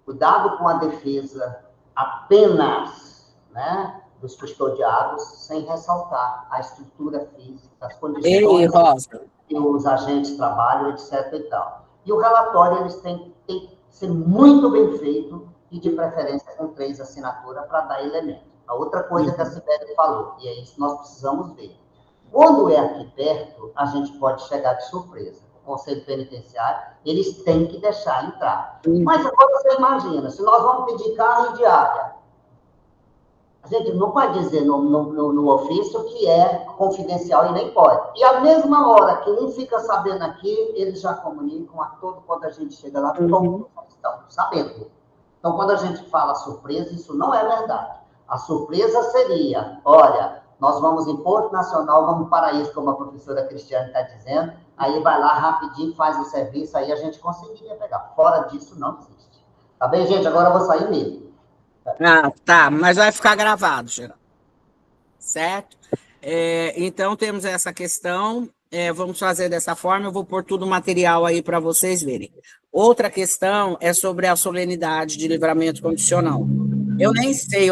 Cuidado com a defesa apenas, né, dos custodiados, sem ressaltar a estrutura física, as condições que os agentes trabalham, etc. e tal. E o relatório, eles têm que ser muito bem feito e, de preferência, com 3 assinaturas para dar elemento. A outra coisa que a Sibeli falou, e é isso que nós precisamos ver. Quando é aqui perto, a gente pode chegar de surpresa. O Conselho Penitenciário, eles têm que deixar entrar. Mas agora você imagina, se nós vamos pedir carro e diária, a gente não pode dizer no ofício que é confidencial e nem pode. E a mesma hora que um fica sabendo aqui, eles já comunicam a todo quando a gente chega lá, todos estão sabendo. Então, quando a gente fala surpresa, isso não é verdade. A surpresa seria, olha, nós vamos em Porto Nacional, vamos para isso, como a professora Cristiane está dizendo, aí vai lá rapidinho, faz o serviço, aí a gente conseguiria pegar. Fora disso, não existe. Tá bem, gente? Agora eu vou sair mesmo. Ah, tá, mas vai ficar gravado, Geraldo. Certo? Então, temos essa questão, vamos fazer dessa forma, eu vou pôr tudo o material aí para vocês verem. Outra questão é sobre a solenidade de livramento condicional. Eu nem sei,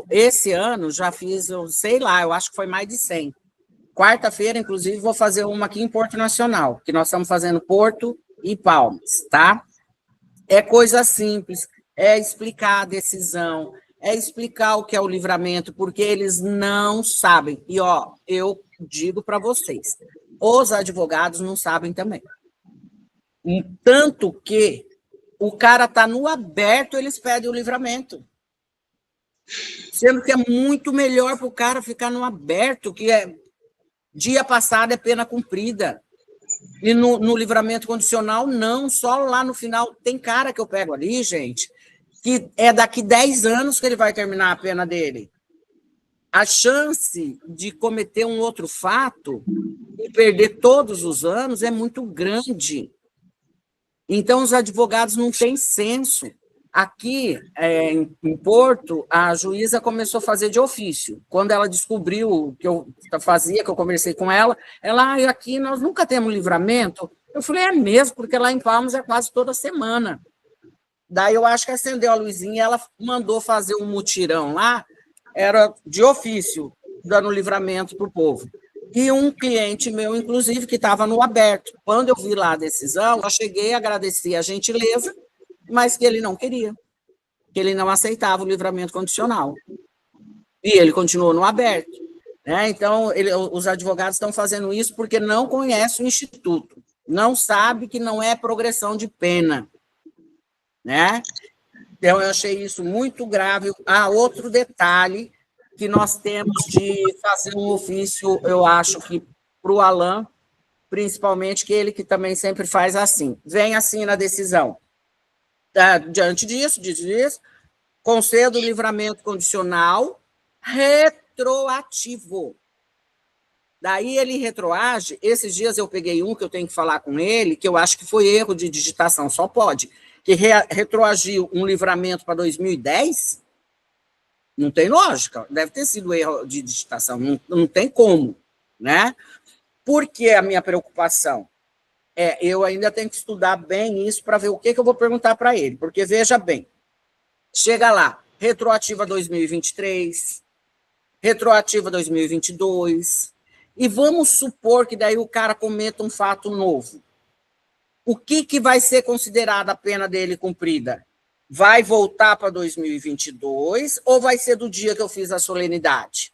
esse ano já fiz, eu sei lá, eu acho que foi mais de 100. Quarta-feira, inclusive, vou fazer uma aqui em Porto Nacional, que nós estamos fazendo Porto e Palmas, tá? É coisa simples, é explicar a decisão, é explicar o que é o livramento, porque eles não sabem. E, eu digo para vocês, os advogados não sabem também. Tanto que o cara está no aberto, eles pedem o livramento. Sendo que é muito melhor para o cara ficar no aberto, que dia passado é pena cumprida. E no livramento condicional, não, só lá no final. Tem cara que eu pego ali, gente, que é daqui 10 anos que ele vai terminar a pena dele. A chance de cometer um outro fato e perder todos os anos é muito grande. Então, os advogados não têm senso. Aqui, em Porto, a juíza começou a fazer de ofício. Quando ela descobriu o que eu fazia, que eu conversei com ela, aqui nós nunca temos livramento. Eu falei, é mesmo, porque lá em Palmas é quase toda semana. Daí eu acho que acendeu a luzinha e ela mandou fazer um mutirão lá, era de ofício, dando livramento para o povo. E um cliente meu, inclusive, que estava no aberto. Quando eu vi lá a decisão, eu cheguei a agradecer a gentileza, mas que ele não queria, que ele não aceitava o livramento condicional. E ele continuou no aberto. Né? Então, os advogados estão fazendo isso porque não conhecem o Instituto, não sabe que não é progressão de pena. Né? Então, eu achei isso muito grave. Outro detalhe que nós temos de fazer um ofício, eu acho que para o Alain, principalmente, que ele que também sempre faz assim, vem assim na decisão. Diante disso, concedo livramento condicional retroativo. Daí ele retroage. Esses dias eu peguei um que eu tenho que falar com ele, que eu acho que foi erro de digitação, só pode, que retroagiu um livramento para 2010, não tem lógica, deve ter sido erro de digitação, não tem como, né? Por que a minha preocupação? Eu ainda tenho que estudar bem isso para ver o que eu vou perguntar para ele, porque, veja bem, chega lá, retroativa 2023, retroativa 2022, e vamos supor que daí o cara cometa um fato novo. O que vai ser considerada a pena dele cumprida? Vai voltar para 2022 ou vai ser do dia que eu fiz a solenidade?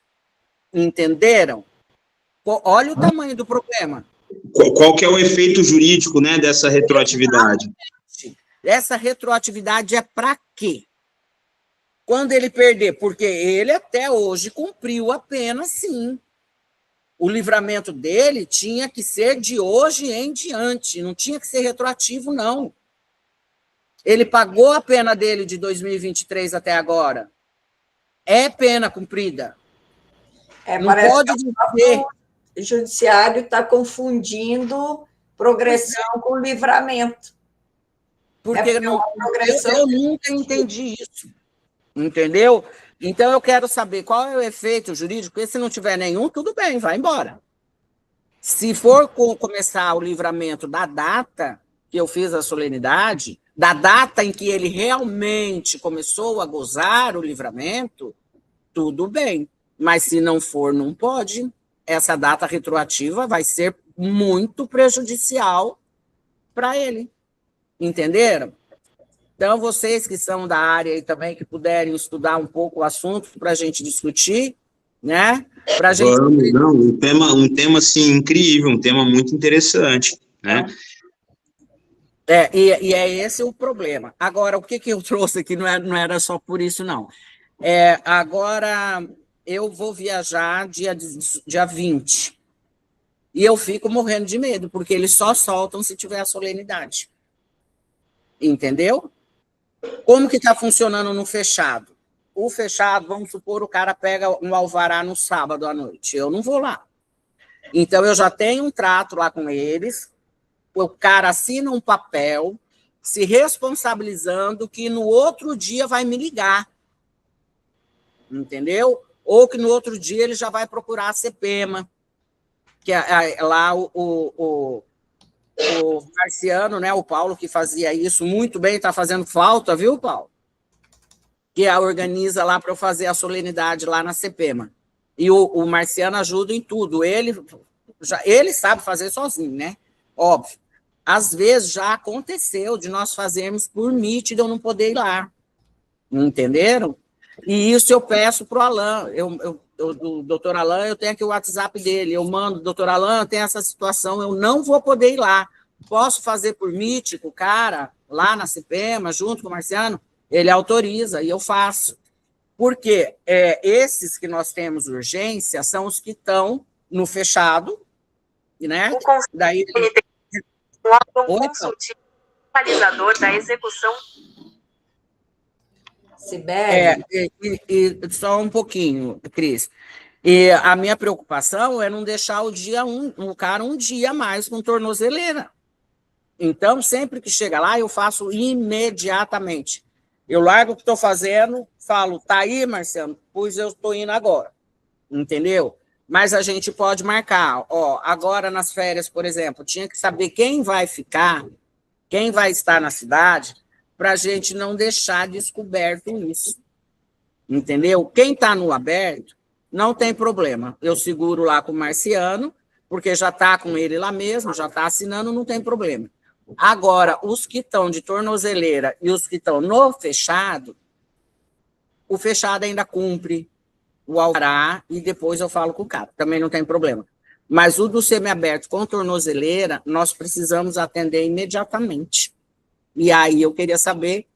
Entenderam? Olha o tamanho do problema. Qual que é o efeito jurídico, né, dessa retroatividade? Essa retroatividade é para quê? Quando ele perder, porque ele até hoje cumpriu a pena, sim. O livramento dele tinha que ser de hoje em diante, não tinha que ser retroativo, não. Ele pagou a pena dele de 2023 até agora. É pena cumprida. Não pode dizer... O judiciário está confundindo progressão com livramento. Porque eu nunca entendi isso. Entendeu? Então, eu quero saber qual é o efeito jurídico, porque se não tiver nenhum, tudo bem, vai embora. Se for começar o livramento da data que eu fiz a solenidade, da data em que ele realmente começou a gozar o livramento, tudo bem. Mas se não for, não pode. Essa data retroativa vai ser muito prejudicial para ele. Entenderam? Então, vocês que são da área e também que puderem estudar um pouco o assunto para a gente discutir, né? Pra gente... um tema assim, incrível, um tema muito interessante, né? E é esse o problema. Agora, o que eu trouxe aqui não era só por isso, não. Agora, eu vou viajar dia 20, e eu fico morrendo de medo, porque eles só soltam se tiver a solenidade. Entendeu? Como que está funcionando no fechado? o fechado, vamos supor, o cara pega um alvará no sábado à noite, eu não vou lá. Então, eu já tenho um trato lá com eles, o cara assina um papel se responsabilizando que no outro dia vai me ligar, entendeu? Ou que no outro dia ele já vai procurar a CPEMA, que lá o Marciano, né, o Paulo, que fazia isso muito bem, está fazendo falta, viu, Paulo? Que organiza lá para eu fazer a solenidade lá na CPEMA. E o Marciano ajuda em tudo. Ele sabe fazer sozinho, né? Óbvio. Às vezes já aconteceu de nós fazermos por Meet e eu não poder ir lá. Entenderam? E isso eu peço para o Alain. O doutor Alain, eu tenho aqui o WhatsApp dele. Eu mando, doutor Alain, tem essa situação, eu não vou poder ir lá. Posso fazer por Meet com o cara, lá na CPEMA, junto com o Marciano? Ele autoriza e eu faço. Porque esses que nós temos urgência são os que estão no fechado, né? Daí consultivo finalizador da execução. Sibeli. Só um pouquinho, Cris. E a minha preocupação é não deixar o cara um dia a mais com tornozeleira. Então, sempre que chega lá, eu faço imediatamente. Eu largo o que estou fazendo, falo, tá aí, Marciano? Pois eu estou indo agora. Entendeu? Mas a gente pode marcar. Ó, agora nas férias, por exemplo, tinha que saber quem vai ficar, quem vai estar na cidade, para a gente não deixar descoberto isso. Entendeu? Quem está no aberto, não tem problema. Eu seguro lá com o Marciano, porque já está com ele lá mesmo, já está assinando, não tem problema. Agora, os que estão de tornozeleira e os que estão no fechado, o fechado ainda cumpre o alvará e depois eu falo com o cara, também não tem problema. Mas o do semiaberto com tornozeleira, nós precisamos atender imediatamente. E aí eu queria saber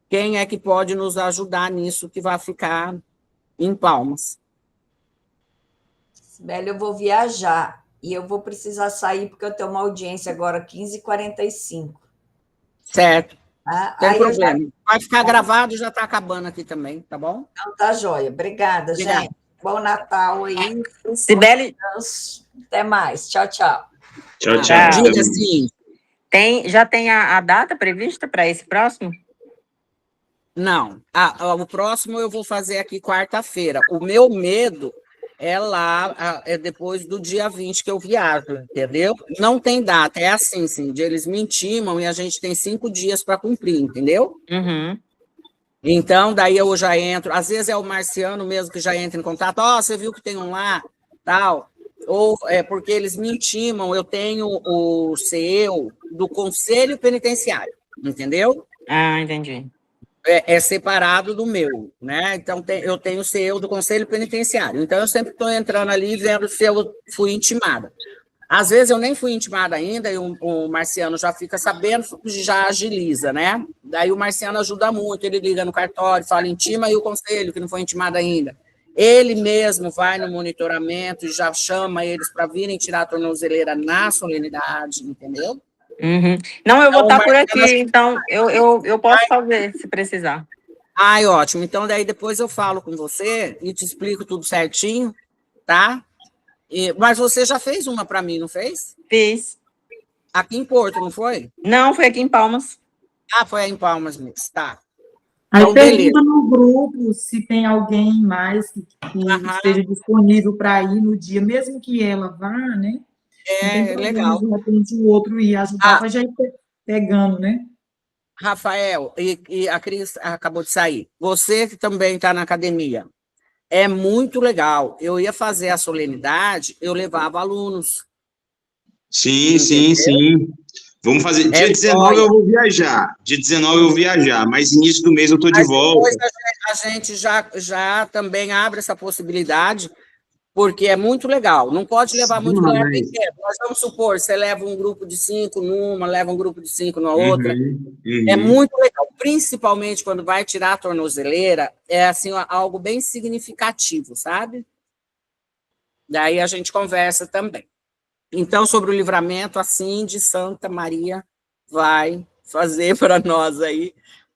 quem é que pode nos ajudar nisso, que vai ficar em Palmas. Sibeli, eu vou viajar e eu vou precisar sair porque eu tenho uma audiência agora 15h45. Certo. Tá? Tem problema. Vai ficar gravado e já está acabando aqui também, tá bom? Então tá joia. Obrigada, gente. Bom Natal aí. Sibeli, até mais. Tchau, tchau. Tchau, tchau. Diga assim. já tem a data prevista para esse próximo? Não. O próximo eu vou fazer aqui quarta-feira. O meu medo é lá, é depois do dia 20 que eu viajo, entendeu? Não tem data, é assim, sim, eles me intimam e a gente tem 5 dias para cumprir, entendeu? Uhum. Então, daí eu já entro, às vezes é o Marciano mesmo que já entra em contato, você viu que tem um lá, tal, ou é porque eles me intimam, eu tenho o CEO do Conselho Penitenciário, entendeu? Ah, entendi. É separado do meu, né? Então, eu tenho o CEO do Conselho Penitenciário. Então, eu sempre estou entrando ali vendo se eu fui intimada. Às vezes, eu nem fui intimada ainda, e o Marciano já fica sabendo, já agiliza, né? Daí, o Marciano ajuda muito, ele liga no cartório, fala, intima aí o Conselho, que não foi intimado ainda. Ele mesmo vai no monitoramento e já chama eles para virem tirar a tornozeleira na solenidade, entendeu? Uhum. Não, eu vou estar por aqui, então eu posso fazer, se precisar. Ai, ótimo. Então, daí depois eu falo com você e te explico tudo certinho, tá? Mas você já fez uma para mim, não fez? Fiz. Aqui em Porto, não foi? Não, foi aqui em Palmas. Ah, foi aí em Palmas mesmo, tá. Aí Então, pergunta no grupo se tem alguém mais que esteja disponível para ir no dia, mesmo que ela vá, né? Legal. De repente o outro ir ajudar para já ir pegando, né? Rafael, e a Cris acabou de sair. Você que também está na academia, é muito legal. Eu ia fazer a solenidade, eu levava alunos. Sim, sim, sim. Vamos fazer. Dia 19 eu vou viajar. Dia 19 eu vou viajar, mas início do mês eu estou de volta. Depois a gente já também abre essa possibilidade, porque é muito legal. Não pode levar muito lugar pequeno. Nós vamos supor, você leva um grupo de 5 numa, leva um grupo de 5 na outra. É muito legal. Principalmente quando vai tirar a tornozeleira, é assim, algo bem significativo, sabe? Daí a gente conversa também. Então, sobre o livramento, a Cindy Santa Maria vai fazer para nós aí,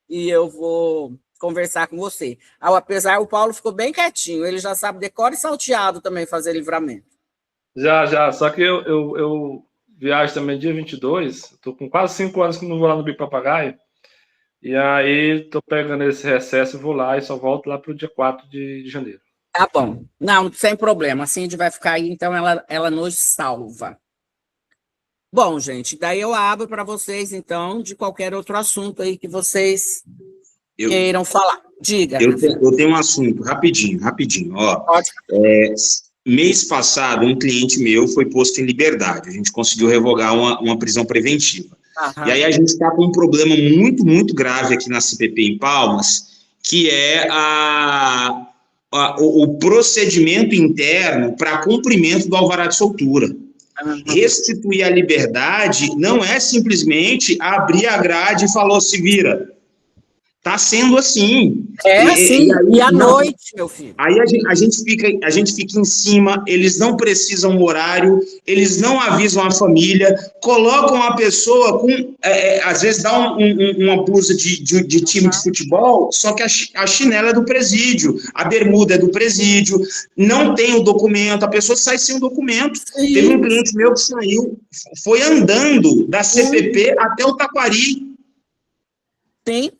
e eu vou conversar com você. Apesar, o Paulo ficou bem quietinho, ele já sabe decor e salteado também fazer livramento. Já. Só que eu viajo também dia 22, estou com quase 5 anos que não vou lá no Bico Papagaio, e aí estou pegando esse recesso e vou lá e só volto lá para o dia 4 de janeiro. Tá bom. Não, sem problema. A Cindy vai ficar aí, então ela nos salva. Bom, gente, daí eu abro para vocês, então, de qualquer outro assunto aí que vocês queiram falar. Diga. Eu tenho um assunto, rapidinho. Ó, mês passado, um cliente meu foi posto em liberdade. A gente conseguiu revogar uma prisão preventiva. Aham. E aí a gente está com um problema muito, muito grave aqui na CPP em Palmas, que é o procedimento interno para cumprimento do alvará de soltura. Restituir a liberdade não é simplesmente abrir a grade e falar, se vira. Está sendo assim. Assim, e à noite, meu filho. Aí a gente fica em cima, eles não precisam horário, eles não avisam a família, colocam a pessoa com, às vezes dá uma blusa de time de futebol, só que a chinela é do presídio, a bermuda é do presídio, não tem o documento, a pessoa sai sem o documento. Sim. Teve um cliente meu que saiu, foi andando da CPP até o Taquari. Sim.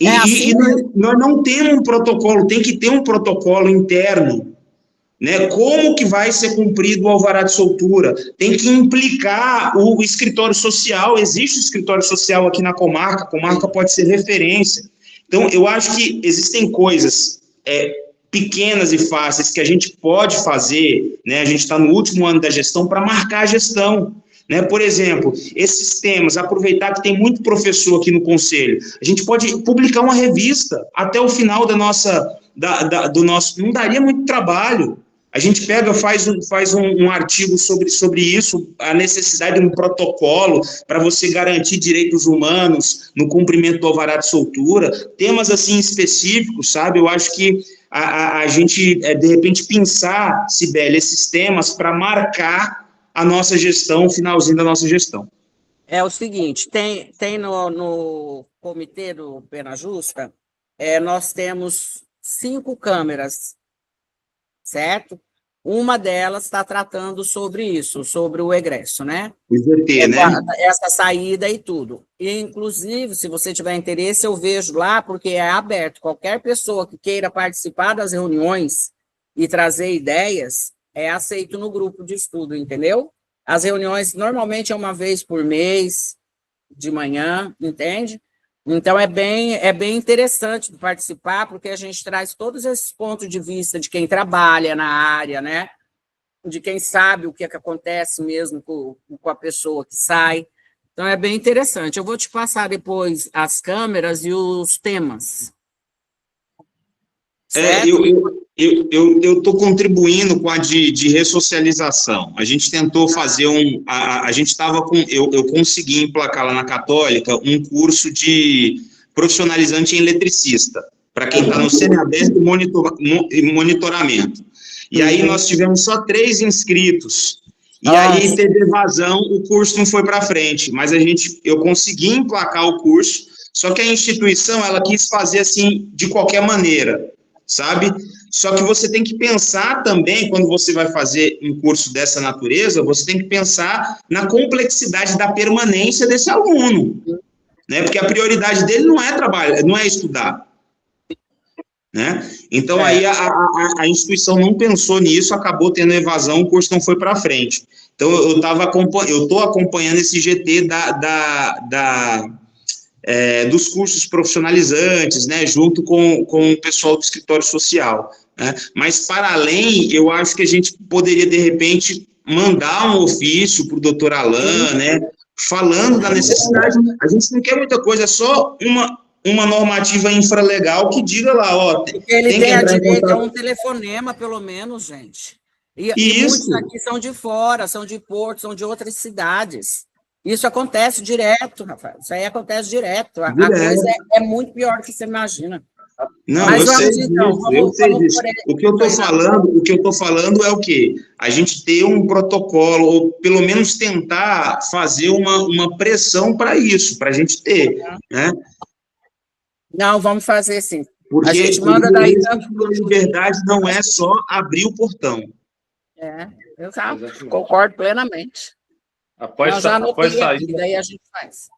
E nós não temos um protocolo, tem que ter um protocolo interno, né? Como que vai ser cumprido o alvará de soltura? Tem que implicar o escritório social, existe o escritório social aqui na comarca, a comarca pode ser referência. Então, eu acho que existem coisas pequenas e fáceis que a gente pode fazer, né? A gente está no último ano da gestão para marcar a gestão. Né? Por exemplo, esses temas, aproveitar que tem muito professor aqui no Conselho, a gente pode publicar uma revista até o final do nosso... Não daria muito trabalho. A gente faz um artigo sobre isso, a necessidade de um protocolo para você garantir direitos humanos no cumprimento do alvará de soltura, temas assim específicos, sabe? Eu acho que a gente, de repente, pensar, Cibele, esses temas para marcar a nossa gestão, o finalzinho da nossa gestão. É o seguinte, tem no comitê do Pena Justa, nós temos 5 câmeras, certo? Uma delas está tratando sobre isso, sobre o egresso, né? O IVT, né? Essa saída e tudo. E, inclusive, se você tiver interesse, eu vejo lá, porque é aberto. Qualquer pessoa que queira participar das reuniões e trazer ideias, é aceito no grupo de estudo, entendeu? As reuniões normalmente é uma vez por mês, de manhã, entende? Então é bem interessante participar, porque a gente traz todos esses pontos de vista de quem trabalha na área, né? De quem sabe o que acontece mesmo com a pessoa que sai. Então é bem interessante. Eu vou te passar depois as câmeras e os temas. Eu estou contribuindo com a de ressocialização. A gente tentou fazer a gente estava com... Eu consegui emplacar lá na Católica um curso de profissionalizante em eletricista, para quem está no semiaberto e monitoramento. E aí nós tivemos só 3 inscritos. E aí teve evasão, o curso não foi para frente. Mas eu consegui emplacar o curso, só que a instituição ela quis fazer assim de qualquer maneira, sabe? Só que você tem que pensar também, quando você vai fazer um curso dessa natureza, você tem que pensar na complexidade da permanência desse aluno, né? Porque a prioridade dele não é trabalhar, não é estudar, né? Então, aí a instituição não pensou nisso, acabou tendo evasão, o curso não foi para frente. Então, eu estou acompanhando esse GT dos cursos profissionalizantes, né, junto com o pessoal do escritório social, né? Mas, para além, eu acho que a gente poderia, de repente, mandar um ofício para o doutor Alain, né, falando da necessidade. A gente não quer muita coisa, é só uma normativa infralegal que diga lá, ó... Ele tem a direito a um telefonema, pelo menos, gente. E muitos aqui são de fora, são de Porto, são de outras cidades. Isso acontece direto, Rafael. Isso aí acontece direto. A coisa é muito pior do que você imagina. Não, mas eu sei disso. O que eu estou falando é o quê? A gente ter um protocolo, ou pelo menos tentar fazer uma pressão para isso, para a gente ter, né? Não, vamos fazer sim. Porque A gente manda daí tanto a liberdade não é só abrir o portão. Exato. Exatamente. Concordo plenamente. Após Já anotei aqui, saída, daí a gente faz.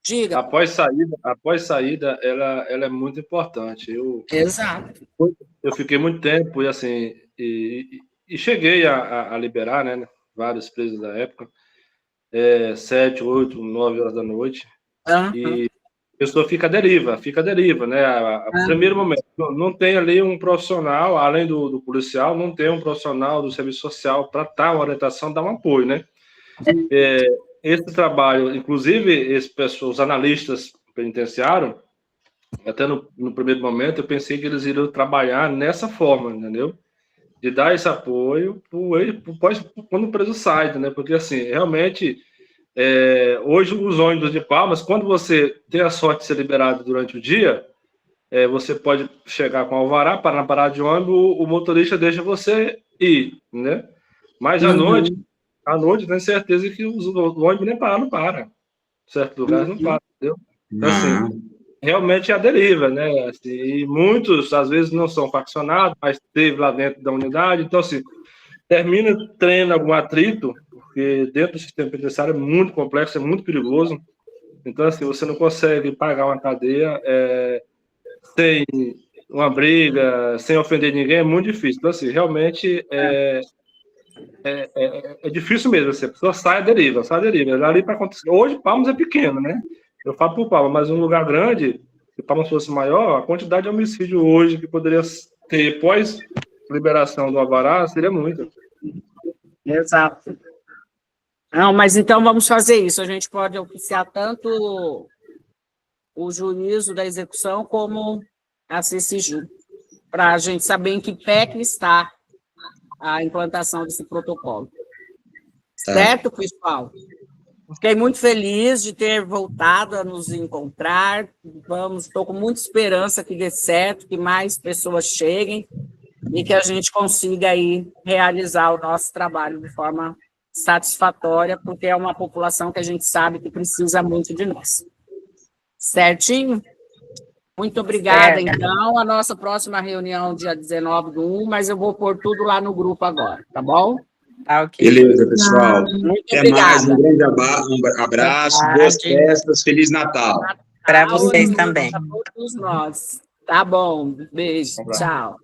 Diga. após saída, ela é muito importante. Exato. Eu fiquei muito tempo e assim e cheguei a liberar, né, vários presos da época, 7, 8, 9 horas da noite, e a pessoa fica à deriva, né? Primeiro momento, não tem ali um profissional, além do policial, não tem um profissional do serviço social para dar uma orientação, dar um apoio, né? Esse trabalho, inclusive, os analistas penitenciários, até no primeiro momento, eu pensei que eles iriam trabalhar nessa forma, entendeu? De dar esse apoio quando o preso sai, né? Porque, assim, realmente, hoje os ônibus de Palmas, quando você tem a sorte de ser liberado durante o dia, você pode chegar com o alvará, parar na parada de ônibus, o motorista deixa você ir, né? Mas à noite tenho certeza que o ônibus nem para, não para. Certos lugares não para, entendeu? Então, assim, realmente é a deriva, né? Assim, e muitos, às vezes, não são faccionados, mas esteve lá dentro da unidade. Então, assim, termina tendo algum atrito, porque dentro do sistema penitenciário é muito complexo, é muito perigoso. Então, assim, você não consegue pagar uma cadeia sem uma briga, sem ofender ninguém, é muito difícil. Então, assim, realmente é difícil mesmo. Assim, a pessoa sai à deriva. Ali para acontecer. Hoje, Palmas é pequeno, né? Eu falo por Palmas, mas um lugar grande, se Palmas fosse maior, a quantidade de homicídio hoje que poderia ter pós liberação do alvará seria muita. Exato. Não, mas então vamos fazer isso. A gente pode oficiar tanto o juízo da execução como a CCJ, para a gente saber em que pé que está a implantação desse protocolo. Certo, pessoal? Fiquei muito feliz de ter voltado a nos encontrar. Estou com muita esperança que dê certo, que mais pessoas cheguem e que a gente consiga aí realizar o nosso trabalho de forma satisfatória, porque é uma população que a gente sabe que precisa muito de nós. Certinho? Muito obrigada, então. A nossa próxima reunião, dia 19/1, mas eu vou pôr tudo lá no grupo agora, tá bom? Tá, ok. Beleza, pessoal. Muito Até obrigada. mais, um grande abraço, boas festas, Feliz Natal. Para vocês também. Para todos nós. Tá bom. Beijo. Tchau.